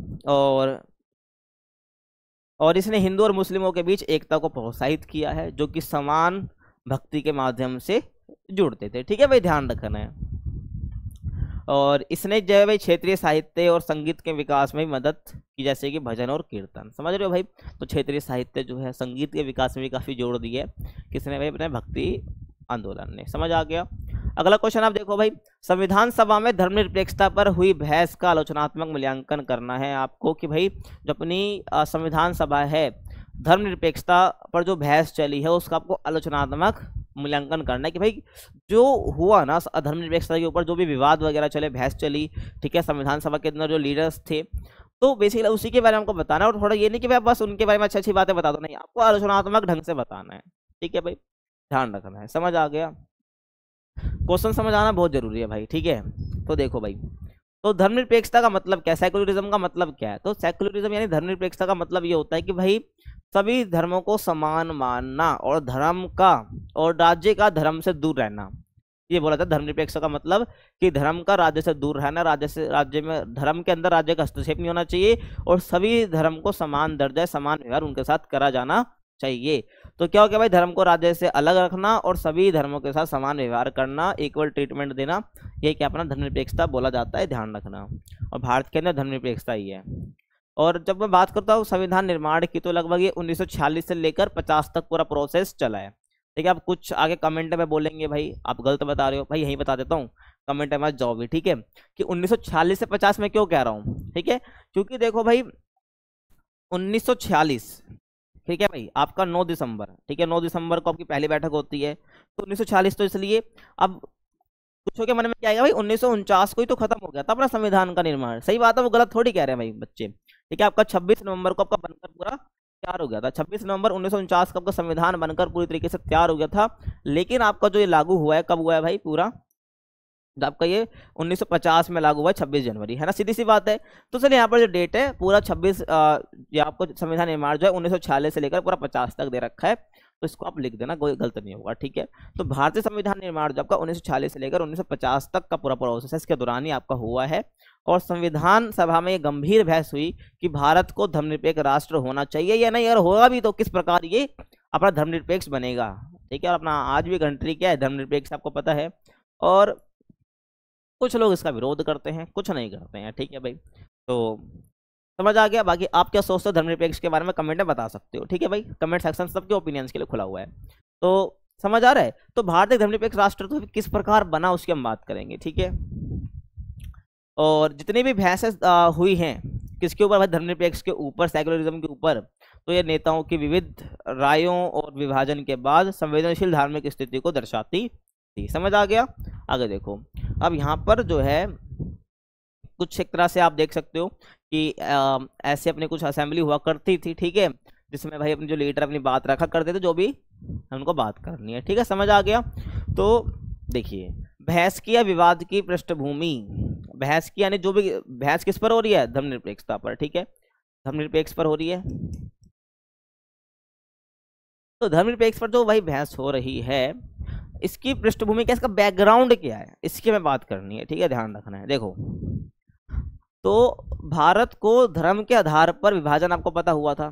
और इसने हिंदू और मुस्लिमों के बीच एकता को प्रोत्साहित किया है, जो कि समान भक्ति के माध्यम से जुड़ते थे। ठीक है भाई, ध्यान रखना है। और इसने जो है भाई क्षेत्रीय साहित्य और संगीत के विकास में भी मदद की, जैसे कि भजन और कीर्तन। समझ रहे हो भाई, तो क्षेत्रीय साहित्य जो है, संगीत के विकास में भी काफी जोड़ दी है किसने भाई, अपने भक्ति आंदोलन ने। समझ आ गया। अगला क्वेश्चन आप देखो भाई, संविधान सभा में धर्मनिरपेक्षता पर हुई बहस का आलोचनात्मक मूल्यांकन करना है आपको, कि भाई जो अपनी संविधान सभा है, धर्मनिरपेक्षता पर जो बहस चली है उसका आपको आलोचनात्मक मूल्यांकन करना है, कि भाई जो हुआ ना धर्मनिरपेक्षता के ऊपर, जो भी विवाद वगैरह चले, बहस चली, ठीक है, संविधान सभा के अंदर जो लीडर्स थे, तो बेसिकली उसी के बारे में हमको बताना है। और थोड़ा ये नहीं कि भाई बस उनके बारे में अच्छी अच्छी बातें बता दो, नहीं, आपको आलोचनात्मक ढंग से बताना है। ठीक है भाई, ध्यान रखना है। समझ आ गया, क्वेश्चन समझ आना बहुत जरूरी है भाई। ठीक है, तो देखो भाई, तो धर्मनिरपेक्षता का मतलब क्या है, सेकुलरिज्म का मतलब क्या है। तो सेकुलरिज्म यानी धर्मनिरपेक्षता का मतलब ये होता है कि भाई सभी धर्मों को समान मानना और धर्म का और राज्य का धर्म से दूर रहना, ये बोला था धर्मनिरपेक्षता का मतलब, कि धर्म का राज्य से दूर रहना, राज्य में धर्म के अंदर राज्य का हस्तक्षेप नहीं होना चाहिए, और सभी धर्म को समान दर्जा, समान व्यवहार उनके साथ करा जाना चाहिए। तो क्या हो गया भाई, धर्म को राज्य से अलग रखना और सभी धर्मों के साथ समान व्यवहार करना, इक्वल ट्रीटमेंट देना, ये क्या अपना धर्मनिरपेक्षता बोला जाता है, ध्यान रखना। और भारत के अंदर धर्मनिरपेक्षता ही है। और जब मैं बात करता हूँ संविधान निर्माण की, तो लगभग ये 1946 से लेकर 50 तक पूरा प्रोसेस चला है। ठीक है, आप कुछ आगे कमेंट में बोलेंगे भाई आप गलत बता रहे हो, भाई यही बता देता हूँ, कमेंट में जाओ भी। ठीक है, कि 1946 से 50 में क्यों कह रहा हूँ, ठीक है, क्योंकि देखो भाई 1946, ठीक है भाई, आपका 9 दिसंबर, ठीक है, 9 दिसंबर को आपकी पहली बैठक होती है, तो 1946 तो इसलिए। अब कुछ के मन में क्या आएगा भाई, 1949 को ही तो खत्म हो गया था अपना संविधान का निर्माण। सही बात है, वो गलत थोड़ी कह रहे हैं भाई बच्चे। ठीक है, आपका 26 नवंबर को आपका बनकर पूरा तैयार हो गया था, 26 नवंबर 1949 को आपका संविधान बनकर पूरी तरीके से तैयार हो गया था। लेकिन आपका जो ये लागू हुआ है, कब हुआ है भाई, पूरा जो आपका ये 1950 में लागू हुआ, 26 जनवरी, है ना, सीधी सी बात है। तो चलिए यहाँ पर जो डेट है पूरा 26, ये आपको संविधान निर्माण जो है 1946 से लेकर पूरा 50 तक दे रखा है, तो इसको आप लिख देना, कोई गलत नहीं होगा, ठीक है। तो भारतीय संविधान निर्माण जो आपका 1946 से लेकर 1950 तक का पूरा प्रोसेस है, इसके दौरान ही आपका हुआ है। और संविधान सभा में ये गंभीर बहस हुई कि भारत को धर्मनिरपेक्ष राष्ट्र होना चाहिए या नहीं, और होगा भी तो किस प्रकार ये अपना धर्मनिरपेक्ष बनेगा, ठीक है। और अपना आज भी कंट्री क्या है, धर्मनिरपेक्ष, आपको पता है। और कुछ लोग इसका विरोध करते हैं, कुछ नहीं करते हैं, ठीक है भाई। तो समझ आ गया। बाकी आप क्या सोचते हो धर्मनिरपेक्ष के बारे में कमेंट में बता सकते हो, ठीक है भाई। कमेंट सेक्शन सबके ओपिनियंस के लिए खुला हुआ है। तो समझ आ रहा है। तो भारत एक धर्मनिरपेक्ष राष्ट्र तो किस प्रकार बना उसकी हम बात करेंगे, ठीक है। और जितनी भी बहसें हुई हैं किसके ऊपर, धर्मनिरपेक्ष के ऊपर, सेकुलरिज्म के ऊपर, तो ये नेताओं की विविध रायों और विभाजन के बाद संवेदनशील धार्मिक स्थिति को दर्शाती थी। समझ आ गया। आगे देखो, अब यहाँ पर जो है कुछ एक तरह से आप देख सकते हो कि ऐसे अपनी कुछ असेंबली हुआ करती थी, ठीक है, जिसमें भाई अपने जो लीडर अपनी बात रखा करते थे, जो भी उनको बात करनी है, ठीक है। समझ आ गया। तो देखिए, बहस की या विवाद की पृष्ठभूमि, बहस की यानी जो भी बहस किस पर हो रही है, धर्मनिरपेक्षता पर, ठीक है, धर्मनिरपेक्ष पर हो रही है। तो धर्मनिरपेक्ष पर जो भाई बहस हो रही है, इसकी पृष्ठभूमि क्या, इसका बैकग्राउंड क्या है, इसकी हमें बात करनी है, ठीक है, ध्यान रखना है। देखो, तो भारत को धर्म के आधार पर विभाजन आपको पता हुआ था,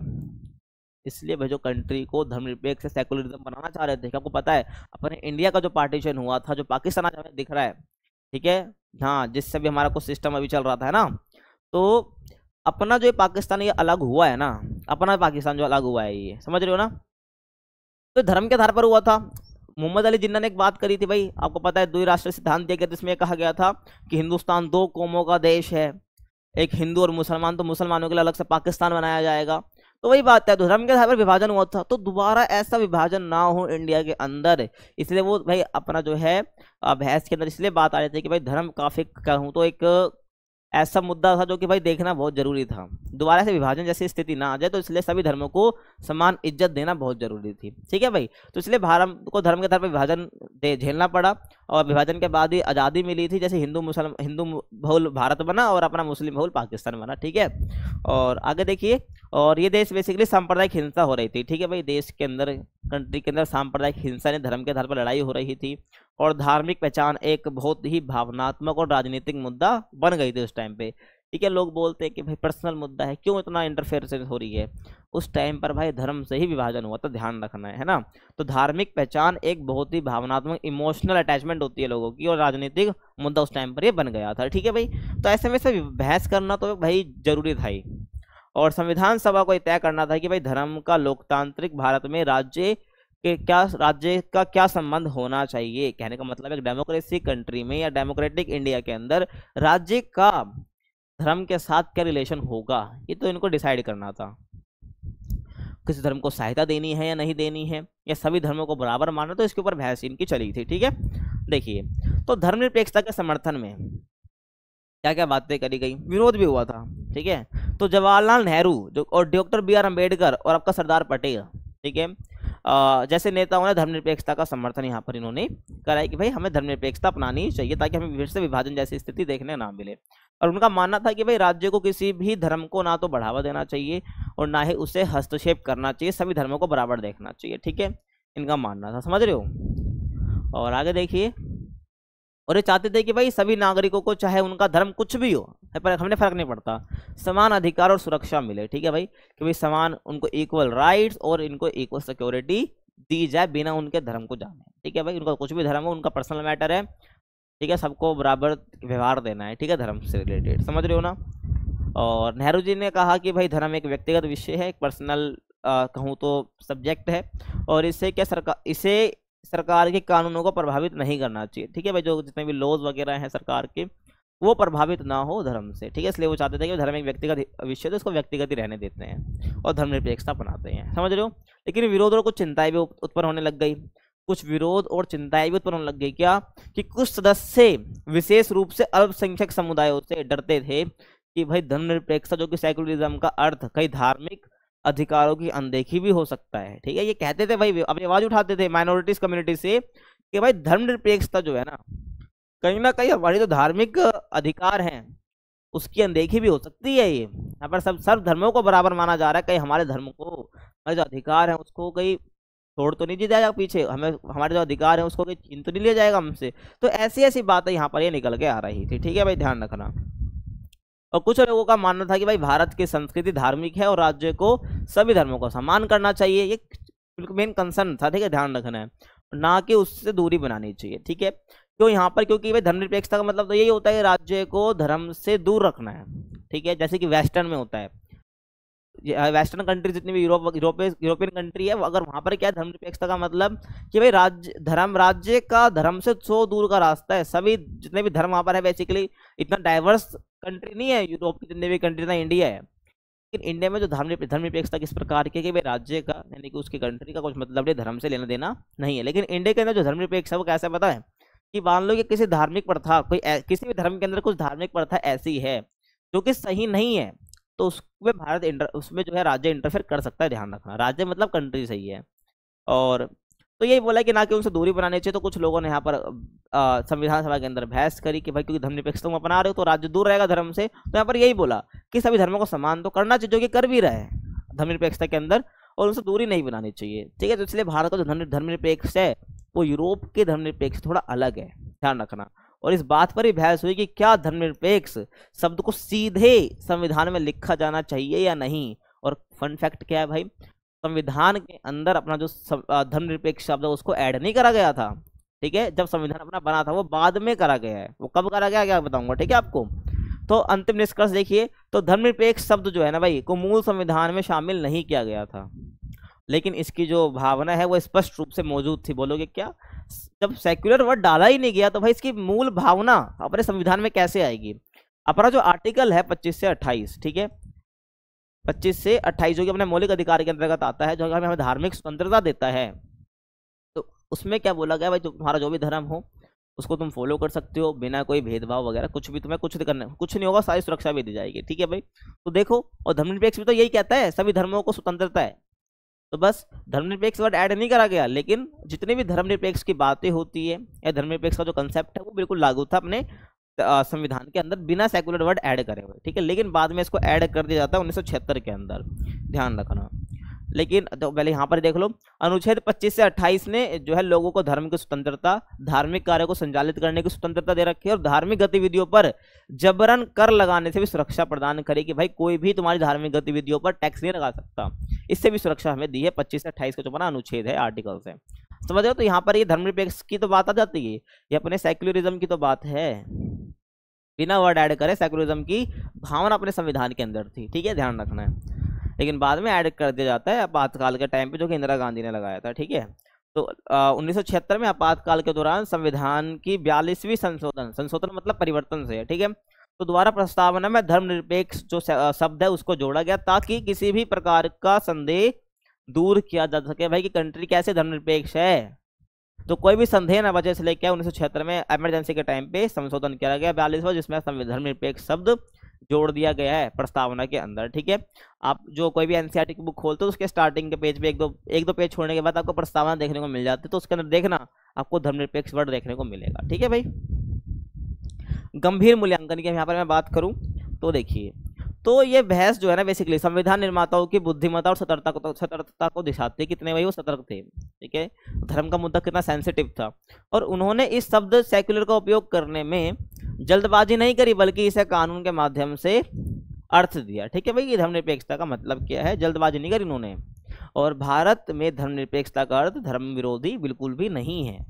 इसलिए भाई जो कंट्री को धर्मनिरपेक्ष से सेकुलरिज्म बनाना चाह रहे थे। आपको पता है अपने इंडिया का जो पार्टीशन हुआ था, जो पाकिस्तान आज हमें दिख रहा है, ठीक है, हाँ, जिससे भी हमारा कुछ सिस्टम अभी चल रहा था, है ना। तो अपना जो पाकिस्तान ये अलग हुआ है ना, अपना पाकिस्तान जो अलग हुआ है, ये समझ रहे हो ना, तो धर्म के आधार पर हुआ था। मोहम्मद अली जिन्ना ने एक बात करी थी भाई, आपको पता है, द्विराष्ट्र सिद्धांत दिया गया, जिसमें कहा गया था कि हिंदुस्तान दो कौमों का देश है, एक हिंदू और मुसलमान, तो मुसलमानों के लिए अलग से पाकिस्तान बनाया जाएगा। तो वही बात है, तो धर्म के आधार पर विभाजन हुआ था, तो दोबारा ऐसा विभाजन ना हो इंडिया के अंदर, इसलिए वो भाई अपना जो है बहस के अंदर इसलिए बात आ रही थी कि भाई धर्म काफी कहूँ तो एक ऐसा मुद्दा था जो कि भाई देखना बहुत जरूरी था, दोबारा से विभाजन जैसी स्थिति ना आ जाए, तो इसलिए सभी धर्मों को समान इज्जत देना बहुत जरूरी थी, ठीक है भाई। तो इसलिए भारत को धर्म के आधार पर विभाजन झेलना पड़ा, और विभाजन के बाद ही आज़ादी मिली थी, जैसे हिंदू बहुल भारत बना और अपना मुस्लिम बहुल पाकिस्तान बना, ठीक है। और आगे देखिए, और ये देश बेसिकली सांप्रदायिक हिंसा हो रही थी, ठीक है भाई, देश के अंदर, कंट्री के अंदर सांप्रदायिक हिंसा ने धर्म के आधार पर लड़ाई हो रही थी, और धार्मिक पहचान एक बहुत ही भावनात्मक और राजनीतिक मुद्दा बन गई थी उस टाइम पे, ठीक है। लोग बोलते हैं कि भाई पर्सनल मुद्दा है, क्यों इतना इंटरफेरेंस हो रही है, उस टाइम पर भाई धर्म से ही विभाजन हुआ, तो ध्यान रखना है ना। तो धार्मिक पहचान एक बहुत ही भावनात्मक इमोशनल अटैचमेंट होती है लोगों की, और राजनीतिक मुद्दा उस टाइम पर ये बन गया था, ठीक है भाई। तो ऐसे में से बहस करना तो भाई जरूरी था ही, और संविधान सभा को तय करना था कि भाई धर्म का लोकतांत्रिक भारत में राज्य का क्या संबंध होना चाहिए। कहने का मतलब है डेमोक्रेसी कंट्री में या डेमोक्रेटिक इंडिया के अंदर राज्य का धर्म के साथ क्या रिलेशन होगा, ये तो इनको डिसाइड करना था। किसी धर्म को सहायता देनी है या नहीं देनी है, या सभी धर्मों को बराबर मानना, तो इसके ऊपर बहस इनकी चली थी, ठीक है। देखिए, तो धर्मनिरपेक्षता के समर्थन में क्या क्या बातें करी गई, विरोध भी हुआ था, ठीक है। तो जवाहरलाल नेहरू जो और डॉक्टर बी.आर. अम्बेडकर और आपका सरदार पटेल, ठीक है, जैसे नेताओं ने धर्मनिरपेक्षता का समर्थन यहाँ पर इन्होंने कराया कि भाई हमें धर्मनिरपेक्षता अपनानी चाहिए, ताकि हमें फिर से विभाजन जैसी स्थिति देखने ना मिले। और उनका मानना था कि भाई राज्य को किसी भी धर्म को ना तो बढ़ावा देना चाहिए और ना ही उसे हस्तक्षेप करना चाहिए, सभी धर्मों को बराबर देखना चाहिए, ठीक है, इनका मानना था, समझ रहे हो। और आगे देखिए, और ये चाहते थे कि भाई सभी नागरिकों को, चाहे उनका धर्म कुछ भी हो, हमें फर्क नहीं पड़ता, समान अधिकार और सुरक्षा मिले, ठीक है भाई, कि भाई समान उनको इक्वल राइट्स और इनको इक्वल सिक्योरिटी दी जाए बिना उनके धर्म को जाने, ठीक है भाई। उनका कुछ भी धर्म हो, उनका पर्सनल मैटर है, ठीक है, सबको बराबर व्यवहार देना है, ठीक है, धर्म से रिलेटेड, समझ रहे हो ना। और नेहरू जी ने कहा कि भाई धर्म एक व्यक्तिगत विषय है, एक पर्सनल कहूँ तो सब्जेक्ट है, और इसे सरकार के कानूनों को प्रभावित नहीं करना चाहिए, ठीक है भाई। जो जितने भी लॉज वगैरह हैं सरकार के, वो प्रभावित ना हो धर्म से, ठीक है। इसलिए वो चाहते थे कि धर्म एक व्यक्तिगत विषय, तो इसको व्यक्तिगत ही रहने देते हैं और धर्मनिरपेक्षता अपनाते हैं, समझ रहे हो। लेकिन विरोध और कुछ चिंताएं भी उत्पन्न होने लग गई, कुछ विरोध और चिंताएं भी उत्पन्न होने लग गई, क्या कि कुछ सदस्य विशेष रूप से अल्पसंख्यक समुदायों से डरते थे कि भाई धर्मनिरपेक्षता जो कि सेकुलरिज्म का अर्थ कई धार्मिक अधिकारों की अनदेखी भी हो सकता है, ठीक है। ये कहते थे भाई, अपनी आवाज उठाते थे माइनॉरिटीज कम्युनिटी से कि भाई धर्मनिरपेक्षता जो है ना, कहीं ना कहीं हमारी जो धार्मिक अधिकार हैं उसकी अनदेखी भी हो सकती है। ये यहाँ पर सब सर्व धर्मों को बराबर माना जा रहा है, कहीं हमारे धर्म को, हमारे जो अधिकार है उसको कहीं छोड़ तो नहीं दिया जाएगा पीछे, हमें हमारे जो अधिकार है उसको कहीं छीन तो नहीं लिया जाएगा हमसे। तो ऐसी ऐसी बातें यहाँ पर ये निकल के आ रही थी, ठीक है भाई, ध्यान रखना। और कुछ लोगों का मानना था कि भाई भारत की संस्कृति धार्मिक है और राज्य को सभी धर्मों का सम्मान करना चाहिए, ये बिल्कुल मेन कंसर्न था, ठीक है, ध्यान रखना है, ना कि उससे दूरी बनानी चाहिए, ठीक है। क्यों यहाँ पर, क्योंकि भाई धर्मनिरपेक्षता का मतलब तो यही होता है कि राज्य को धर्म से दूर रखना है, ठीक है, जैसे कि वेस्टर्न में होता है, वेस्टर्न कंट्री जितनी भी यूरोपियन कंट्री है, अगर वहां पर क्या है धर्मनिरपेक्षता का मतलब कि भाई राज्य का धर्म से 100 दूर का रास्ता है, सभी जितने भी धर्म वहां पर है, बेसिकली इतना डाइवर्स कंट्री नहीं है यूरोप की जितने भी कंट्री ना इंडिया है। लेकिन इंडिया में जो धर्मनिरपेक्षता किस प्रकार की है कि भाई राज्य का यानी कि उसकी कंट्री का कुछ मतलब नहीं, धर्म से लेना देना नहीं है। लेकिन इंडिया के अंदर जो धर्मनिरपेक्ष है वो कैसा पता है कि मान लो कि किसी धार्मिक प्रथा, कोई किसी भी धर्म के अंदर कुछ धार्मिक प्रथा ऐसी है जो कि सही नहीं है, तो उसमें उसमें जो है राज्य इंटरफेयर कर सकता है, ध्यान रखना, राज्य मतलब कंट्री सही है। और तो यही बोला कि ना कि उनसे दूरी बनानी चाहिए। तो कुछ लोगों ने यहाँ पर संविधान सभा के अंदर बहस करी कि भाई क्योंकि धर्मनिरपेक्षता तुम अपना रहे हो तो राज्य दूर रहेगा धर्म से, तो यहाँ पर यही बोला कि सभी धर्मों को सम्मान तो करना चाहिए, जो कि कर भी रहे हैं धर्मनिरपेक्षता के अंदर, और उनसे दूरी नहीं बनानी चाहिए, ठीक है। तो इसलिए भारत का जो धर्मनिरपेक्ष है वो यूरोप के धर्मनिरपेक्ष थोड़ा अलग है, ध्यान रखना। और इस बात पर ही बहस हुई कि क्या धर्मनिरपेक्ष शब्द को सीधे संविधान में लिखा जाना चाहिए या नहीं। और फन फैक्ट क्या है भाई, संविधान के अंदर अपना जो धर्मनिरपेक्ष शब्द है उसको ऐड नहीं करा गया था, ठीक है। जब संविधान अपना बना था वो बाद में करा गया है, वो कब करा गया क्या बताऊंगा, ठीक है आपको। तो अंतिम निष्कर्ष देखिए, तो धर्मनिरपेक्ष शब्द जो है ना भाई को मूल संविधान में शामिल नहीं किया गया था, लेकिन इसकी जो भावना है वो स्पष्ट रूप से मौजूद थी। बोलोगे क्या, जब सेक्युलर वर्ड डाला ही नहीं गया तो भाई इसकी मूल भावना अपने संविधान में कैसे आएगी। अपना जो आर्टिकल है 25 से 28, ठीक है, 25 से 28 जो कि अपने मौलिक अधिकार के अंतर्गत आता है, जो हमें धार्मिक स्वतंत्रता देता है, तो उसमें क्या बोला गया भाई, तुम्हारा जो भी धर्म हो उसको तुम फॉलो कर सकते हो बिना कोई भेदभाव वगैरह, कुछ भी तुम्हें कुछ नहीं होगा, सारी सुरक्षा भी दी जाएगी, ठीक है भाई। तो देखो, और धर्मनिरपेक्ष भी तो यही कहता है सभी धर्मों को स्वतंत्रता है, तो बस धर्मनिरपेक्ष वर्ड ऐड नहीं करा गया, लेकिन जितनी भी धर्मनिरपेक्ष की बातें होती है या धर्मनिरपेक्ष का जो कंसेप्ट है वो बिल्कुल लागू था अपने संविधान के अंदर बिना सेकुलर वर्ड ऐड करे हुए, ठीक है। लेकिन बाद में इसको ऐड कर दिया जाता है 1976 के अंदर, ध्यान रखना। लेकिन तो पहले यहाँ पर देख लो, अनुच्छेद 25 से 28 ने जो है लोगों को धर्म की स्वतंत्रता, धार्मिक कार्यों को संचालित करने की स्वतंत्रता दे रखी है, और धार्मिक गतिविधियों पर जबरन कर लगाने से भी सुरक्षा प्रदान करे कि भाई कोई भी तुम्हारी धार्मिक गतिविधियों पर टैक्स नहीं लगा सकता, इससे भी सुरक्षा हमें दी है 25 से 28 का जो बना अनुच्छेद है आर्टिकल से, समझ रहे हो। तो यहाँ पर ये धर्मनिरपेक्ष की तो बात आ जाती है, ये अपने सेक्युलरिज्म की तो बात है, बिना वर्ड ऐड करे सेक्युलरिज्म की भावना अपने संविधान के अंदर थी, ठीक है, ध्यान रखना है। लेकिन बाद में ऐड कर दिया जाता है आपातकाल के टाइम पे, जो कि इंदिरा गांधी ने लगाया था, ठीक है। तो 1976 में आपातकाल के दौरान संविधान की 42वीं संशोधन मतलब परिवर्तन से, ठीक है, तो दोबारा प्रस्तावना में धर्मनिरपेक्ष जो शब्द है उसको जोड़ा गया, ताकि किसी भी प्रकार का संदेह दूर किया जा सके भाई कि कंट्री कैसे धर्मनिरपेक्ष है, तो कोई भी संदेह न बचे, इसलिए क्या 1976 में इमरजेंसी के टाइम पे संशोधन किया गया 42वां, जिसमें धर्मनिरपेक्ष शब्द जोड़ दिया गया है प्रस्तावना के अंदर, ठीक है। आप जो कोई भी एनसीईआरटी की बुक खोलते हो उसके स्टार्टिंग के पेज पे एक दो पेज छोड़ने के बाद आपको प्रस्तावना देखने को मिल जाती है, तो उसके अंदर देखना आपको धर्मनिरपेक्ष वर्ड देखने को मिलेगा, ठीक है भाई। गंभीर मूल्यांकन की यहाँ पर मैं बात करूँ तो देखिए, तो ये बहस जो है ना बेसिकली संविधान निर्माताओं की बुद्धिमत्ता और सतर्कता को दिखाते कितने भाई वो सतर्क थे, ठीक है, धर्म का मुद्दा कितना सेंसिटिव था, और उन्होंने इस शब्द सेक्युलर का उपयोग करने में जल्दबाजी नहीं करी, बल्कि इसे कानून के माध्यम से अर्थ दिया, ठीक है भाई। ये धर्मनिरपेक्षता का मतलब क्या है, जल्दबाजी नहीं करी उन्होंने। और भारत में धर्मनिरपेक्षता का अर्थ धर्म विरोधी बिल्कुल भी नहीं है,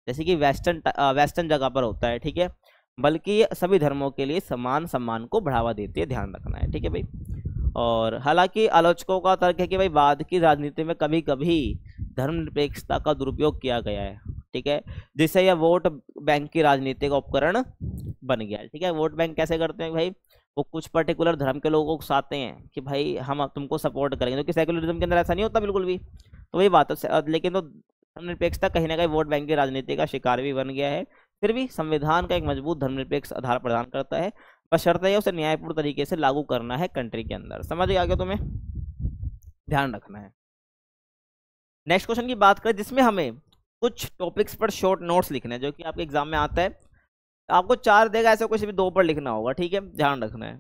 जैसे कि वेस्टर्न जगह पर होता है, ठीक है, बल्कि ये सभी धर्मों के लिए समान सम्मान को बढ़ावा देती है, ध्यान रखना है, ठीक है भाई। और हालांकि आलोचकों का तर्क है कि भाई बाद की राजनीति में कभी कभी धर्मनिरपेक्षता का दुरुपयोग किया गया है, ठीक है, जिससे यह वोट बैंक की राजनीति का उपकरण बन गया है, ठीक है। वोट बैंक कैसे करते हैं भाई, वो कुछ पर्टिकुलर धर्म के लोगों को उकसाते हैं कि भाई हम तुमको सपोर्ट करेंगे, क्योंकि सेक्युलरिज्म के अंदर ऐसा नहीं होता बिल्कुल भी, तो वही बात है। लेकिन तो धर्मनिरपेक्षता कहीं ना कहीं वोट बैंक की राजनीति का शिकार भी बन गया है, फिर भी संविधान का एक मजबूत धर्मनिरपेक्ष आधार प्रदान करता है, बशर्ते उसे न्यायपूर्ण तरीके से लागू करना है कंट्री के अंदर, समझ आ गया तुम्हें, ध्यान रखना है। नेक्स्ट क्वेश्चन की बात करें जिसमें हमें कुछ टॉपिक्स पर शॉर्ट नोट्स लिखने हैं, जो कि आपके एग्जाम में आता है। आपको 4 देगा, ऐसा कुछ भी 2 पर लिखना होगा, ठीक है, ध्यान रखना है।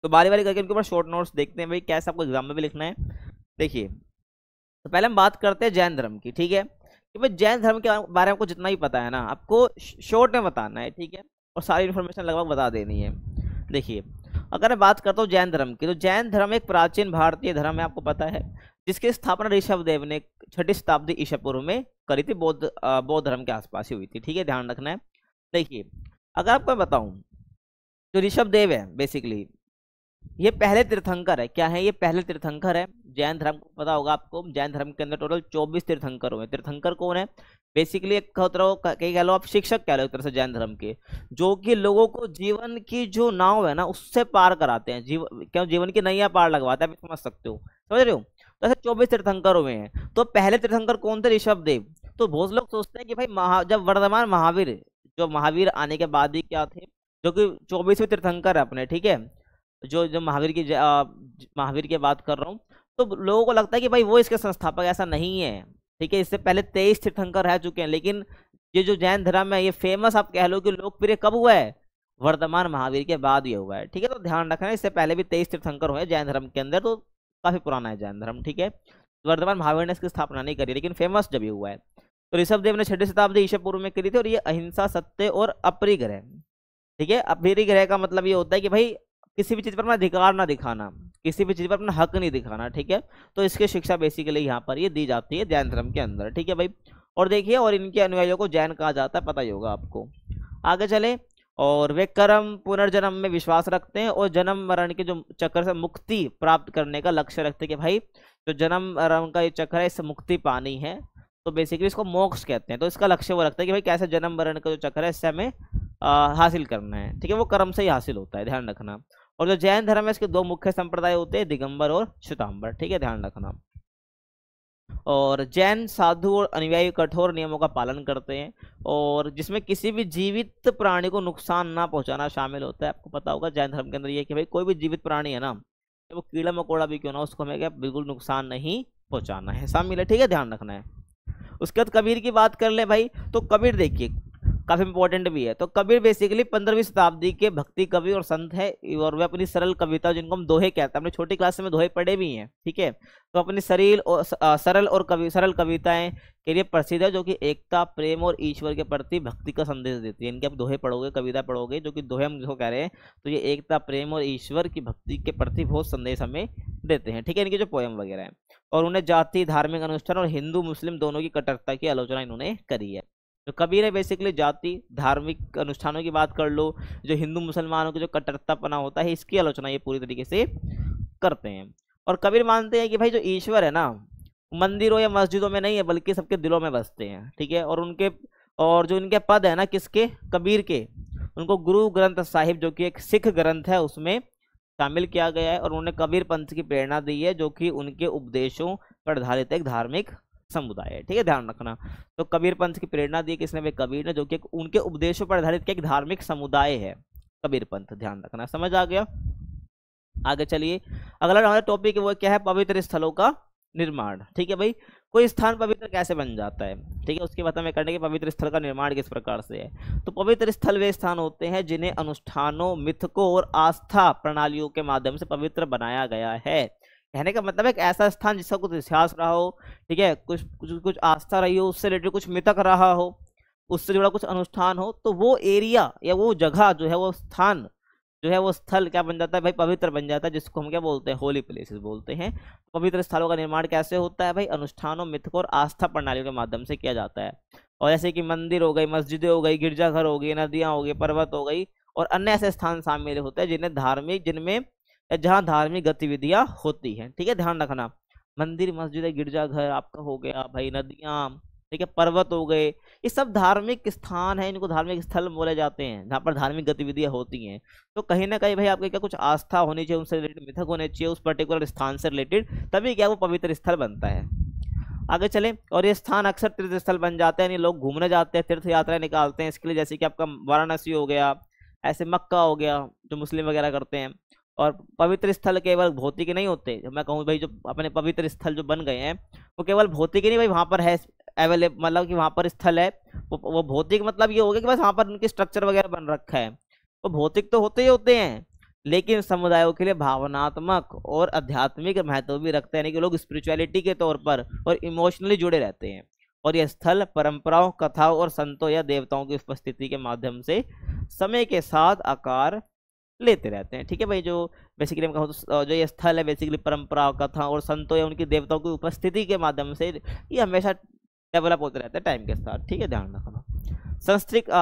तो बारी बारी करके इनके ऊपर शॉर्ट नोट्स देखते हैं भाई कैसे आपको एग्जाम में भी लिखना है। देखिए, तो पहले हम बात करते हैं जैन धर्म की, ठीक है, कि भाई जैन धर्म के बारे में आपको जितना ही पता है ना, आपको शॉर्ट में बताना है, ठीक है, और सारी इन्फॉर्मेशन लगभग बता देनी है। देखिए, अगर मैं बात करता हूँ जैन धर्म की, तो जैन धर्म एक प्राचीन भारतीय धर्म है, आपको पता है, जिसकी स्थापना ऋषभ देव ने 6ठी शताब्दी ईसा पूर्व में करी थी, बौद्ध धर्म के आसपास ही हुई थी, ठीक है, ध्यान रखना है। देखिए, अगर आपको मैं बताऊं, जो ऋषभ देव है बेसिकली ये पहले तीर्थंकर है। क्या है, ये पहले तीर्थंकर है। जैन धर्म को पता होगा आपको, जैन धर्म के अंदर टोटल 24 तीर्थंकर हुए। तीर्थंकर कौन है, बेसिकली एक कह लो आप शिक्षक कह लो एक तरह से जैन धर्म के, जो कि लोगों को जीवन की जो नाव है ना उससे पार कराते हैं, जीवन की नैया पार लगवाते हैं, आप समझ सकते हो, समझ रहे हो। तो ऐसे 24 तीर्थंकर हुए हैं। तो पहले तीर्थंकर कौन थे, ऋषभ देव। तो बहुत लोग सोचते हैं कि भाई जब वर्धमान महावीर, जो महावीर आने के बाद ही क्या थे, जो कि 24वें तीर्थंकर है अपने, ठीक है, जो जो महावीर की बात कर रहा हूँ। तो लोगों को लगता है कि भाई वो इसके संस्थापक, ऐसा नहीं है, ठीक है, इससे पहले 23 तीर्थंकर रह चुके हैं। लेकिन ये जो जैन धर्म है ये फेमस आप कह लो कि लोकप्रिय कब हुआ है, वर्धमान महावीर के बाद ये हुआ है, ठीक है। तो ध्यान रखना है, इससे पहले भी 23 तीर्थंकर हुए जैन धर्म के अंदर, तो काफी पुराना है जैन धर्म, ठीक है। वर्धमान महावीर ने इसकी स्थापना नहीं करी, लेकिन फेमस जब ये हुआ है। तो ऋषभ देव ने 6ठी शताब्दी ईसा पूर्व में करी थी, और ये अहिंसा, सत्य और अपरिग्रह, ठीक है। अपरिग्रह का मतलब ये होता है कि भाई किसी भी चीज पर अपना अधिकार ना दिखाना, किसी भी चीज पर अपना हक नहीं दिखाना, ठीक है। तो इसकी शिक्षा बेसिकली यहाँ पर ये दी जाती है जैन धर्म के अंदर, ठीक है भाई। और देखिए, और इनके अनुयायियों को जैन कहा जाता है, पता ही होगा आपको। आगे चले, और वे कर्म पुनर्जन्म में विश्वास रखते हैं, और जन्म मरण के जो चक्र से मुक्ति प्राप्त करने का लक्ष्य रखते हैं कि भाई जो जन्म मरण का ये चक्र है इससे मुक्ति पानी है, तो बेसिकली इसको मोक्ष कहते हैं। तो इसका लक्ष्य वो रखते हैं कि भाई कैसे जन्म मरण का जो चक्र है इससे हमें हासिल करना है, ठीक है, वो कर्म से ही हासिल होता है, ध्यान रखना। और जो जैन धर्म है इसके 2 मुख्य संप्रदाय होते हैं, दिगंबर और श्वेतांबर, ठीक है, ध्यान रखना। और जैन साधु और अनुयायी कठोर नियमों का पालन करते हैं, और जिसमें किसी भी जीवित प्राणी को नुकसान ना पहुंचाना शामिल होता है। आपको पता होगा जैन धर्म के अंदर ये कि भाई कोई भी जीवित प्राणी है ना, वो कीड़ा मकोड़ा भी क्यों ना, उसको हमें क्या बिल्कुल नुकसान नहीं पहुंचाना है, शामिल है, ठीक है, ध्यान रखना है। उसके बाद कबीर की बात कर ले भाई, तो कबीर देखिए काफी इंपॉर्टेंट भी है। तो कबीर बेसिकली 15वीं शताब्दी के भक्ति कवि और संत है, और वे अपनी सरल कविता, जिनको हम दोहे कहते हैं, हमने छोटी क्लास में दोहे पढ़े भी हैं, ठीक है। तो अपनी सरल और सरल कविताएं के लिए प्रसिद्ध है, जो कि एकता, प्रेम और ईश्वर के प्रति भक्ति का संदेश देती है। इनके आप दोहे पढ़ोगे, कविता पढ़ोगे, जो कि दोहे हम जिसको कह रहे हैं, तो ये एकता, प्रेम और ईश्वर की भक्ति के प्रति बहुत संदेश हमें देते हैं, ठीक है, इनके जो पोएम वगैरह है। और उन्हें जाति, धार्मिक अनुष्ठान और हिंदू मुस्लिम दोनों की कट्टरता की आलोचना इन्होंने करी है। तो कबीर है बेसिकली जाति, धार्मिक अनुष्ठानों की बात कर लो, जो हिंदू मुसलमानों की जो कट्टरतापना होता है इसकी आलोचना ये पूरी तरीके से करते हैं। और कबीर मानते हैं कि भाई जो ईश्वर है ना, मंदिरों या मस्जिदों में नहीं है, बल्कि सबके दिलों में बसते हैं, ठीक है। और जो इनके पद है ना, किसके, कबीर के, उनको गुरु ग्रंथ साहिब, जो कि एक सिख ग्रंथ है, उसमें शामिल किया गया है। और उन्होंने कबीर पंथ की प्रेरणा दी है, जो कि उनके उपदेशों पर आधारित एक धार्मिक समुदाय है, ठीक है, ध्यान रखना। तो कबीर पंथ की प्रेरणा दी किसने, भाई कबीर ने, जो कि उनके उपदेशों पर आधारित एक धार्मिक समुदाय है कबीर पंथ, ध्यान रखना, समझ आ गया। आगे चलिए, अगला हमारा टॉपिक है वो क्या है, पवित्र स्थलों का निर्माण, ठीक है भाई। कोई स्थान पवित्र कैसे बन जाता है, ठीक है, उसकी बात हमें करने के पवित्र स्थल का निर्माण किस प्रकार से है। तो पवित्र स्थल वे स्थान होते हैं जिन्हें अनुष्ठानों, मिथकों और आस्था प्रणालियों के माध्यम से पवित्र बनाया गया है। कहने का मतलब है एक ऐसा स्थान जिसका कुछ इतिहास रहा हो, ठीक है, कुछ आस्था रही हो, उससे रिलेटेड कुछ मिथक रहा हो, उससे जुड़ा कुछ अनुष्ठान हो, तो वो एरिया या वो जगह जो है, वो स्थान जो है, वो स्थल क्या बन जाता है भाई, पवित्र बन जाता है, जिसको हम क्या बोलते हैं, होली प्लेसेस बोलते हैं। पवित्र स्थलों का निर्माण कैसे होता है भाई, अनुष्ठानों, मिथकों और आस्था प्रणालियों के माध्यम से किया जाता है। और जैसे कि मंदिर हो गई, मस्जिदें हो गई, गिरजाघर हो गई, नदियां हो गई, पर्वत हो गई, और अन्य ऐसे स्थान शामिल होते हैं जिनमें जहाँ धार्मिक गतिविधियां होती हैं, ठीक है, ध्यान रखना। मंदिर, मस्जिद, गिरजाघर आपका हो गया भाई, नदियां, ठीक है, पर्वत हो गए, ये सब धार्मिक स्थान है, इनको धार्मिक स्थल बोले जाते हैं, जहाँ पर धार्मिक गतिविधियां होती हैं। तो कहीं ना कहीं भाई आपके क्या कुछ आस्था होनी चाहिए, उनसे रिलेटेड मिथक होने चाहिए, उस पर्टिकुलर स्थान से रिलेटेड, तभी क्या वो पवित्र स्थल बनता है। आगे चले, और ये स्थान अक्सर तीर्थ स्थल बन जाते हैं, यानी लोग घूमने जाते हैं, तीर्थ यात्राएं निकालते हैं इसके लिए, जैसे कि आपका वाराणसी हो गया, ऐसे मक्का हो गया, जो मुस्लिम वगैरह करते हैं। और पवित्र स्थल केवल भौतिक नहीं होते, मैं कहूँ भाई जो अपने पवित्र स्थल जो बन गए हैं वो केवल भौतिक ही नहीं भाई, वहां पर है अवेलेबल, मतलब कि वहाँ पर स्थल है, वो भौतिक मतलब ये हो गया कि बस वहाँ पर उनकी स्ट्रक्चर वगैरह बन रखा है, वो भौतिक तो होते ही होते हैं, लेकिन समुदायों के लिए भावनात्मक और आध्यात्मिक महत्व भी रखते हैं, यानी कि लोग स्पिरिचुअलिटी के तौर पर और इमोशनली जुड़े रहते हैं। और यह स्थल परंपराओं, कथाओं और संतों या देवताओं की उपस्थिति के माध्यम से समय के साथ आकार लेते रहते हैं। ठीक है भाई, जो बेसिकली मैं कहूँ तो जो ये स्थल है बेसिकली परंपराओं, कथा और संतों या उनकी देवताओं की उपस्थिति के माध्यम से ये हमेशा डेवलप होते रहते हैं टाइम के साथ। ठीक है, ध्यान रखना।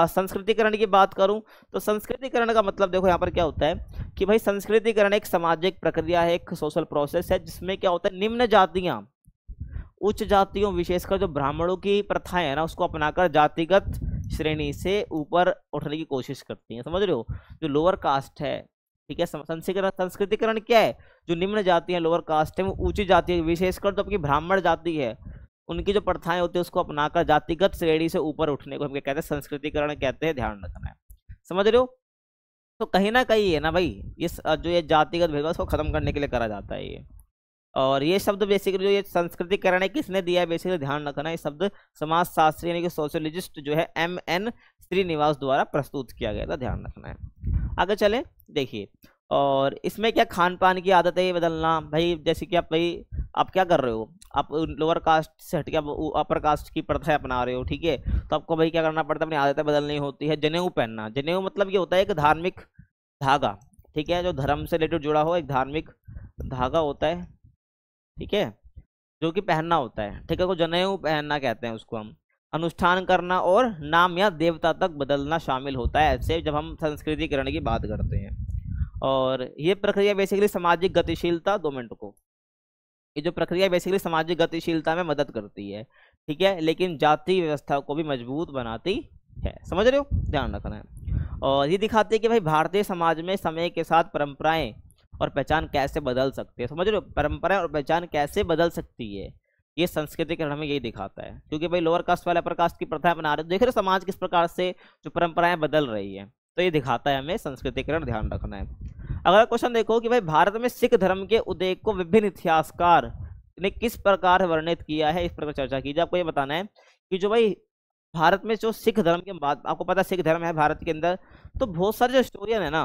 संस्कृतिकरण की बात करूं तो संस्कृतिकरण का मतलब देखो यहाँ पर क्या होता है कि भाई संस्कृतिकरण एक सामाजिक प्रक्रिया है, एक सोशल प्रोसेस है, जिसमें क्या होता है निम्न जातियां उच्च जातियों विशेषकर जो ब्राह्मणों की प्रथाएं है ना उसको अपनाकर जातिगत श्रेणी से ऊपर उठने की कोशिश करती हैं। समझ रहे हो, जो लोअर कास्ट है, ठीक है, संस्कृतिकरण क्या है, जो निम्न जाति है, लोअर कास्ट है, वो ऊंची जाति है, विशेषकर जो अपनी ब्राह्मण जाति है उनकी जो प्रथाएं होती है उसको अपनाकर जातिगत श्रेणी से ऊपर उठने को हम क्या कहते हैं, संस्कृतिकरण कहते हैं। ध्यान रखना है, समझ रहे हो। तो कहीं ना कहीं है ना भाई, इस जो ये जातिगत भेदभाव उसको खत्म करने के लिए करा जाता है ये। और ये शब्द बेसिकली जो ये संस्कृतिकरण है किसने दिया है, बेसिकली ध्यान रखना है, ये शब्द समाजशास्त्री यानी कि सोशलिस्ट जो है M.N. श्रीनिवास द्वारा प्रस्तुत किया गया था। ध्यान रखना है। आगे चलें, देखिए, और इसमें क्या खान पान की आदत है ये बदलना भाई, जैसे कि आप क्या कर रहे हो, आप लोअर कास्ट से हटके आप अपर कास्ट की प्रथा अपना रहे हो, ठीक है, तो आपको भाई क्या करना पड़ता है, अपनी आदतें बदलनी होती है। जनेऊ पहनना, जनेऊ मतलब ये होता है एक धार्मिक धागा, ठीक है, जो धर्म से रिलेटेड जुड़ा हो, एक धार्मिक धागा होता है, ठीक है, जो कि पहनना होता है, ठीक है, को जनेऊ पहनना कहते हैं उसको हम। अनुष्ठान करना और नाम या देवता तक बदलना शामिल होता है ऐसे जब हम संस्कृतिकरण की बात करते हैं। और ये प्रक्रिया बेसिकली सामाजिक गतिशीलता, 2 मिनट को, ये जो प्रक्रिया बेसिकली सामाजिक गतिशीलता में मदद करती है, ठीक है, लेकिन जाति व्यवस्था को भी मजबूत बनाती है। समझ रहे हो, ध्यान रखना है। और ये दिखाती है कि भाई भारतीय समाज में समय के साथ परंपराएं और पहचान कैसे बदल सकती है। समझ रहे हो, परंपराएं और पहचान कैसे बदल सकती है, ये संस्कृतिकरण हमें यही दिखाता है। क्योंकि भाई लोअर कास्ट वाले अपर कास्ट की प्रथा बना रहे, देख रहे हो समाज किस प्रकार से जो परंपराएं बदल रही है, तो ये दिखाता है हमें संस्कृतिकरण। ध्यान रखना है। अगला क्वेश्चन देखो कि भाई भारत में सिख धर्म के उदय को विभिन्न इतिहासकार ने किस प्रकार वर्णित किया है, इस पर चर्चा कीजिए। आपको ये बताना है कि जो भाई भारत में जो सिख धर्म के बाद, आपको पता है सिख धर्म है भारत के अंदर, तो बहुत सारे जो हिस्टोरियन है ना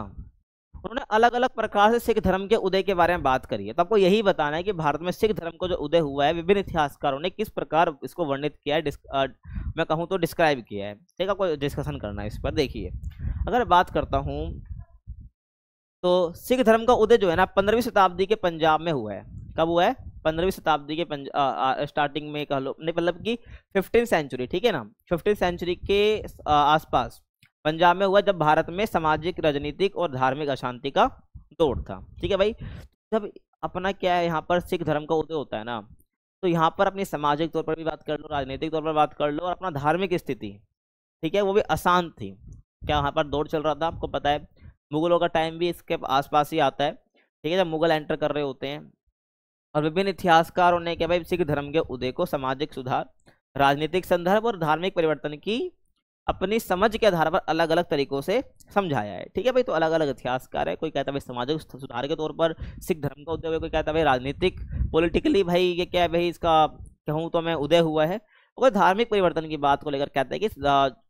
उन्होंने अलग अलग प्रकार से सिख धर्म के उदय के बारे में बात करी है। तो आपको यही बताना है कि भारत में सिख धर्म को जो उदय हुआ है विभिन्न इतिहासकारों ने किस प्रकार इसको वर्णित किया है, मैं कहूँ तो डिस्क्राइब किया है। ठीक है, आपको डिस्कशन करना है इस पर। देखिए, अगर बात करता हूँ तो सिख धर्म का उदय जो है ना 15वीं शताब्दी के पंजाब में हुआ है। कब हुआ है? 15वीं शताब्दी के स्टार्टिंग में कह लो, नहीं मतलब कि 15th सेंचुरी, ठीक है ना, 15th सेंचुरी के आसपास पंजाब में हुआ, जब भारत में सामाजिक, राजनीतिक और धार्मिक अशांति का दौर था। ठीक है भाई, जब अपना क्या है यहाँ पर सिख धर्म का उदय होता है ना, तो यहाँ पर अपनी सामाजिक तौर पर भी बात कर लो, राजनीतिक तौर पर बात कर लो, और अपना धार्मिक स्थिति, ठीक है, वो भी अशांत थी। क्या यहाँ पर दौर चल रहा था? आपको पता है मुगलों का टाइम भी इसके आसपास ही आता है, ठीक है, जब मुगल एंटर कर रहे होते हैं। और विभिन्न इतिहासकारों ने क्या भाई सिख धर्म के उदय को सामाजिक सुधार, राजनीतिक संदर्भ और धार्मिक परिवर्तन की अपनी समझ के आधार पर अलग अलग तरीकों से समझाया है। ठीक है भाई, तो अलग अलग इतिहासकार है, कोई कहता है भाई सामाजिक सुधार के तौर पर सिख धर्म का उदय हुआ, कोई कहता है भाई राजनीतिक, पॉलिटिकली भाई ये क्या है भाई इसका कहूँ तो मैं उदय हुआ है, और धार्मिक परिवर्तन की बात को लेकर कहते हैं कि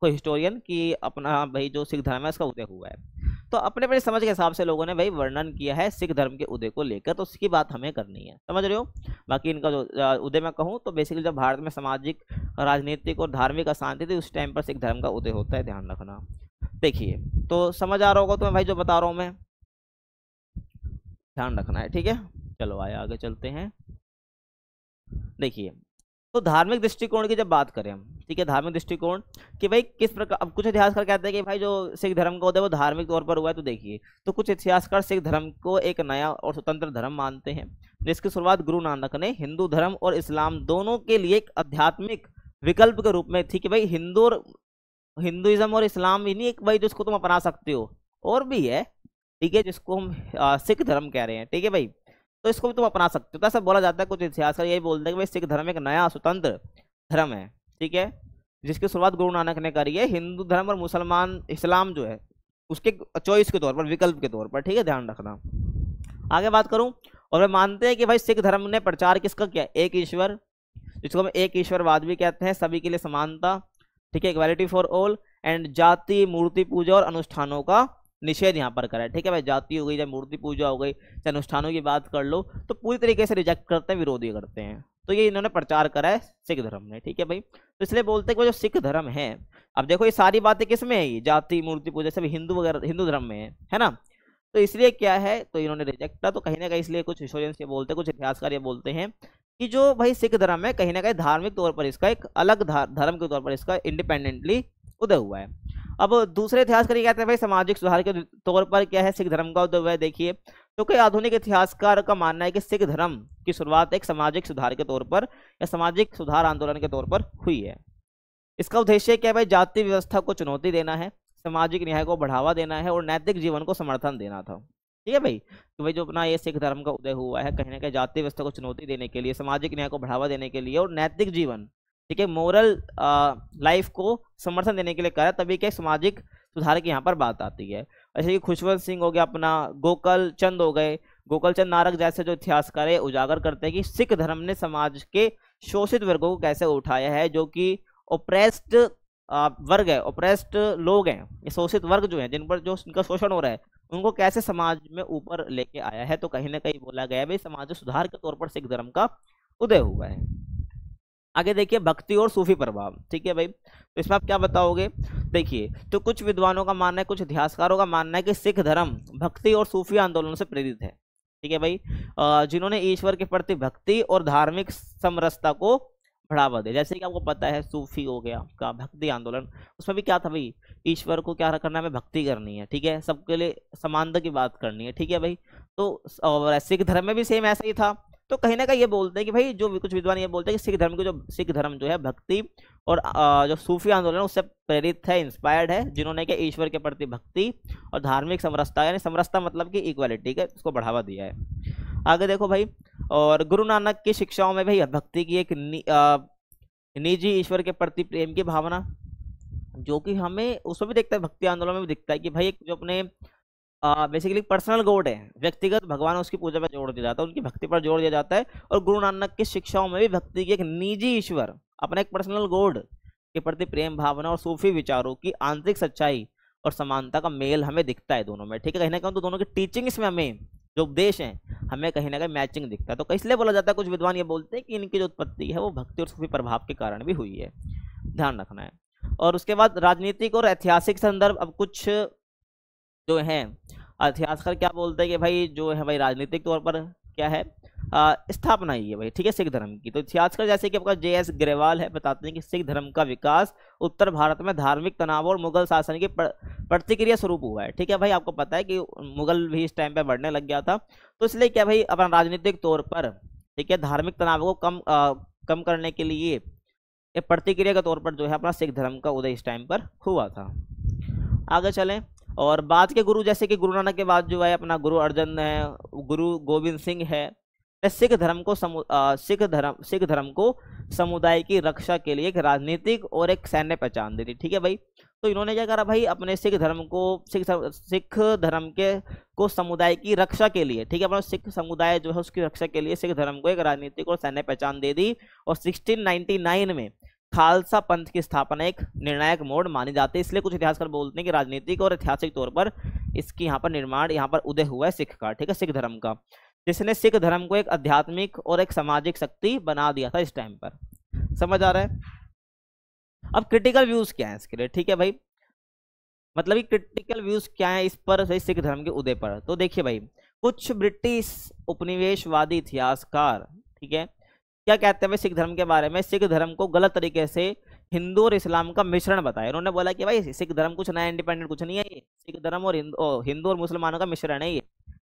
कोई हिस्टोरियन की अपना भाई जो सिख धर्म है इसका उदय हुआ है। तो अपने अपने समझ के हिसाब से लोगों ने भाई वर्णन किया है सिख धर्म के उदय को लेकर, तो उसकी बात हमें करनी है, समझ रहे हो। बाकी इनका जो उदय मैं कहूँ तो बेसिकली जब भारत में सामाजिक, राजनीतिक और धार्मिक अशांति थी उस टाइम पर सिख धर्म का उदय होता है, ध्यान रखना। देखिए, तो समझ आ रहा होगा तो मैं भाई जो बता रहा हूँ मैं, ध्यान रखना है, ठीक है। चलो आए आगे चलते हैं। देखिए, तो धार्मिक दृष्टिकोण की जब बात करें हम, ठीक है, धार्मिक दृष्टिकोण कि भाई किस प्रकार, अब कुछ इतिहासकार कहते हैं कि भाई जो सिख धर्म का उदय वो धार्मिक तौर पर हुआ है, तो देखिए, तो कुछ इतिहासकार सिख धर्म को एक नया और स्वतंत्र धर्म मानते हैं, जिसकी शुरुआत गुरु नानक ने हिंदू धर्म और इस्लाम दोनों के लिए एक आध्यात्मिक विकल्प के रूप में थी, कि भाई हिंदुइज्म और इस्लाम ही नहीं एक भाई जिसको तुम अपना सकते हो, और भी है, ठीक है, जिसको हम सिख धर्म कह रहे हैं, ठीक है भाई, तो इसको भी तुम अपना सकते हो। तो ऐसा बोला जाता है, कुछ इतिहासकार यही बोलते हैं कि भाई सिख धर्म एक नया स्वतंत्र धर्म है, ठीक है, जिसकी शुरुआत गुरु नानक ने करी है हिंदू धर्म और मुसलमान इस्लाम जो है उसके चॉइस के तौर पर, विकल्प के तौर पर, ठीक है, ध्यान रखना। आगे बात करूं, और वे मानते हैं कि भाई सिख धर्म ने प्रचार किसका किया? एक ईश्वर, जिसको हम एक ईश्वरवाद भी कहते हैं, सभी के लिए समानता, ठीक है, इक्वालिटी फॉर ऑल, एंड जाति, मूर्ति पूजा और अनुष्ठानों का निषेध यहाँ पर करा है, ठीक है भाई। जाति हो गई, चाहे मूर्ति पूजा हो गई, चाहे अनुष्ठानों की बात कर लो, तो पूरी तरीके से रिजेक्ट करते हैं, विरोधी करते हैं। तो ये इन्होंने प्रचार करा है सिख धर्म ने, ठीक है भाई। तो इसलिए बोलते हैं कि वो जो सिख धर्म है, अब देखो ये सारी बातें किस में है, ये जाति, मूर्ति पूजा सब हिंदू वगैरह, हिंदू धर्म में है ना। तो इसलिए क्या है, तो इन्होंने रिजेक्ट किया। तो कहीं ना कहीं इसलिए कुछ हिस्टोरियंस ये बोलते हैं, कुछ इतिहासकार ये बोलते हैं कि जो भाई सिख धर्म है, कहीं ना कहीं धार्मिक तौर पर इसका एक अलग धर्म के तौर पर इसका इंडिपेंडेंटली उदय हुआ है। अब दूसरे इतिहासकार कहते हैं भाई सामाजिक सुधार के तौर पर क्या है सिख धर्म का उदय हुआ है। देखिए, तो कई आधुनिक इतिहासकार का मानना है कि सिख धर्म की शुरुआत एक सामाजिक सुधार के तौर पर या सामाजिक सुधार आंदोलन के तौर पर हुई है। इसका उद्देश्य क्या है भाई, जाति व्यवस्था को चुनौती देना है, सामाजिक न्याय को बढ़ावा देना है और नैतिक जीवन को समर्थन देना था, ठीक है भाई। तो भाई जो अपना ये सिख धर्म का उदय हुआ है, कहीं ना कहीं जाति व्यवस्था को चुनौती देने के लिए, सामाजिक न्याय को बढ़ावा देने के लिए और नैतिक जीवन, ठीक है, मोरल लाइफ को समर्थन देने के लिए करा, तभी क्या सामाजिक सुधार की यहाँ पर बात आती है। जैसे कि खुशवंत सिंह हो गया, अपना गोकल चंद हो गए, गोकल चंद नारक जैसे जो इतिहासकार है उजागर करते हैं कि सिख धर्म ने समाज के शोषित वर्गों को कैसे उठाया है, जो कि ओप्रेस्ड वर्ग है, ओप्रेस्ड लोग हैं, ये शोषित वर्ग जो है, जिन पर जो उनका शोषण हो रहा है, उनको कैसे समाज में ऊपर लेके आया है। तो कहीं ना कहीं बोला गया है भाई सामाजिक सुधार के तौर पर सिख धर्म का उदय हुआ है। आगे देखिए, भक्ति और सूफी प्रभाव, ठीक है भाई। तो इसमें आप क्या बताओगे, देखिए, तो कुछ विद्वानों का मानना है, कुछ इतिहासकारों का मानना है कि सिख धर्म भक्ति और सूफी आंदोलनों से प्रेरित है, ठीक है भाई, जिन्होंने ईश्वर के प्रति भक्ति और धार्मिक समरसता को बढ़ावा दे। जैसे कि आपको पता है सूफी हो गया का भक्ति आंदोलन, उसमें भी क्या था भाई, ईश्वर को क्या करना है, हमें भक्ति करनी है, ठीक है, सबके लिए समानता की बात करनी है, ठीक है भाई। तो और सिख धर्म में भी सेम ऐसा ही था। तो कहीं ना कहीं ये बोलते हैं कि भाई जो कुछ विद्वान ये बोलते हैं कि सिख धर्म जो है भक्ति और जो सूफी आंदोलन उससे प्रेरित है, इंस्पायर्ड है, जिन्होंने कि ईश्वर के प्रति भक्ति और धार्मिक समरसता, यानी समरसता मतलब कि इक्वालिटी का उसको बढ़ावा दिया है। आगे देखो भाई, और गुरु नानक की शिक्षाओं में भाई भक्ति की एक निजी ईश्वर के प्रति प्रेम की भावना, जो कि हमें उसमें भी दिखता है, भक्ति आंदोलन में भी दिखता है कि भाई एक जो अपने बेसिकली पर्सनल गॉड है, व्यक्तिगत भगवान, उसकी पूजा पर जोर दिया जाता है, उनकी भक्ति पर जोर दिया जाता है। और गुरु नानक की शिक्षाओं में भी भक्ति की एक निजी ईश्वर, अपना एक पर्सनल गॉड के प्रति प्रेम भावना और सूफी विचारों की आंतरिक सच्चाई और समानता का मेल हमें दिखता है दोनों में, ठीक है। कहीं ना कहीं तो दोनों की टीचिंग्स में हमें जो उपदेश है हमें कहीं ना कहीं मैचिंग दिखता है। तो इसलिए बोला जाता है, कुछ विद्वान ये बोलते हैं कि इनकी जो उत्पत्ति है वो भक्ति और सूफी प्रभाव के कारण भी हुई है, ध्यान रखना है। और उसके बाद राजनीतिक और ऐतिहासिक संदर्भ, अब कुछ जो है इतिहासकार क्या बोलते हैं कि भाई जो है भाई राजनीतिक तौर पर क्या है, स्थापना ही है भाई, ठीक है, सिख धर्म की। तो इतिहासकार जैसे कि आपका JS ग्रेवाल है, बताते हैं कि सिख धर्म का विकास उत्तर भारत में धार्मिक तनाव और मुगल शासन की प्रतिक्रिया स्वरूप हुआ है, ठीक है भाई। आपको पता है कि मुगल भी इस टाइम पे बढ़ने लग गया था, तो इसलिए क्या भाई अपना राजनीतिक तौर पर, ठीक है, धार्मिक तनाव को कम करने के लिए एक प्रतिक्रिया के तौर पर जो है अपना सिख धर्म का उदय इस टाइम पर हुआ था। आगे चलें, और बाद के गुरु जैसे कि गुरु नानक के बाद जो है अपना गुरु अर्जन है, गुरु गोविंद सिंह है, सिख धर्म को समुदाय की रक्षा के लिए एक राजनीतिक और एक सैन्य पहचान दी थी, ठीक है भाई। तो इन्होंने क्या करा भाई, अपने सिख धर्म को समुदाय की रक्षा के लिए, ठीक है, अपना सिख समुदाय जो है उसकी रक्षा के लिए सिख धर्म को एक राजनीतिक और सैन्य पहचान दे दी। और 1699 में खालसा पंथ की स्थापना एक निर्णायक मोड़ मानी जाती है। इसलिए कुछ इतिहासकार बोलते हैं कि राजनीतिक और ऐतिहासिक तौर पर इसकी यहाँ पर निर्माण, यहाँ पर उदय हुआ है सिख का, ठीक है, सिख धर्म का, जिसने सिख धर्म को एक आध्यात्मिक और एक सामाजिक शक्ति बना दिया था इस टाइम पर। समझ आ रहा है। अब क्रिटिकल व्यूज क्या है इसके लिए, ठीक है भाई, मतलब क्रिटिकल व्यूज क्या है इस पर, सिख धर्म के उदय पर। तो देखिए भाई, कुछ ब्रिटिश उपनिवेशवादी इतिहासकार, ठीक है, क्या कहते हैं भाई सिख धर्म के बारे में, सिख धर्म को गलत तरीके से हिंदू और इस्लाम का मिश्रण बताया। उन्होंने बोला कि भाई सिख धर्म कुछ नया इंडिपेंडेंट कुछ नहीं है, ये सिख धर्म और हिंदू और मुसलमानों का मिश्रण है ये,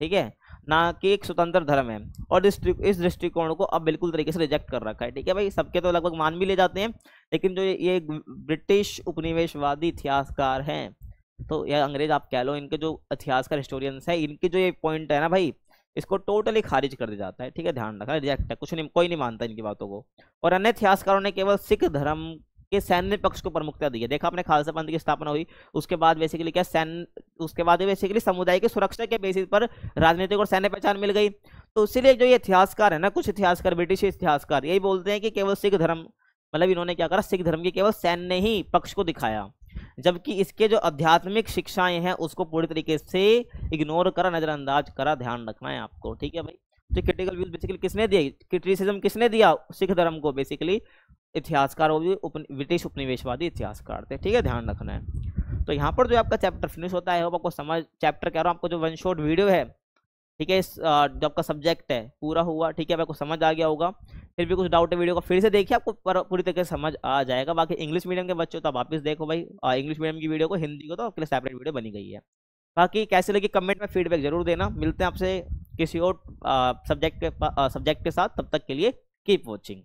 ठीक है, ना कि एक स्वतंत्र धर्म है। और इस दृष्टिकोण को अब बिल्कुल तरीके से रिजेक्ट कर रखा है, ठीक है भाई। सबके तो लगभग मान भी ले जाते हैं, लेकिन जो ये ब्रिटिश उपनिवेशवादी इतिहासकार हैं, तो या अंग्रेज आप कह लो, इनके जो इतिहासकार हिस्टोरियंस है, इनके जो ये पॉइंट है ना भाई, इसको टोटली खारिज कर दिया जाता है, ठीक है, ध्यान रखना, रिजेक्ट है, कुछ नहीं, कोई नहीं मानता इनकी बातों को। और अन्य इतिहासकारों ने केवल सिख धर्म के सैन्य पक्ष को प्रमुखता दी है। देखा आपने, खालसा पंथ की स्थापना हुई, उसके बाद बेसिकली क्या उसके बाद बेसिकली समुदाय की सुरक्षा के बेसिस पर राजनीतिक और सैन्य पहचान मिल गई। तो इसीलिए जो ये इतिहासकार है ना, कुछ इतिहासकार, ब्रिटिश इतिहासकार यही बोलते हैं कि केवल सिख धर्म, मतलब इन्होंने क्या करा, सिख धर्म की केवल सैन्य ही पक्ष को दिखाया, जबकि इसके जो आध्यात्मिक शिक्षाएं हैं उसको पूरी तरीके से इग्नोर करा, नजरअंदाज करा। ध्यान रखना है आपको, ठीक है भाई। तो क्रिटिकल व्यूज बेसिकली किसने दिए, क्रिटिसिज्म किसने दिया सिख धर्म को, बेसिकली इतिहासकार, वो भी ब्रिटिश उपनिवेशवादी इतिहासकार थे, ठीक है, ध्यान रखना है। तो यहाँ पर जो आपका चैप्टर फिनिश होता है, आपको समझ, चैप्टर कह रहा हूँ आपको, जो वन शॉट वीडियो है, ठीक है, इस जो आपका सब्जेक्ट है पूरा हुआ, ठीक है, आपको समझ आ गया होगा। फिर भी कुछ डाउट है, वीडियो को फिर से देखिए, आपको पूरी तरीके से समझ आ जाएगा। बाकी इंग्लिश मीडियम के बच्चों तो आप वापस देखो भाई इंग्लिश मीडियम की वीडियो को, हिंदी को तो आपके लिए सेपरेट वीडियो बनी गई है। बाकी कैसे लगी कमेंट में फीडबैक जरूर देना। मिलते हैं आपसे किसी और सब्जेक्ट के साथ, तब तक के लिए कीप वॉचिंग।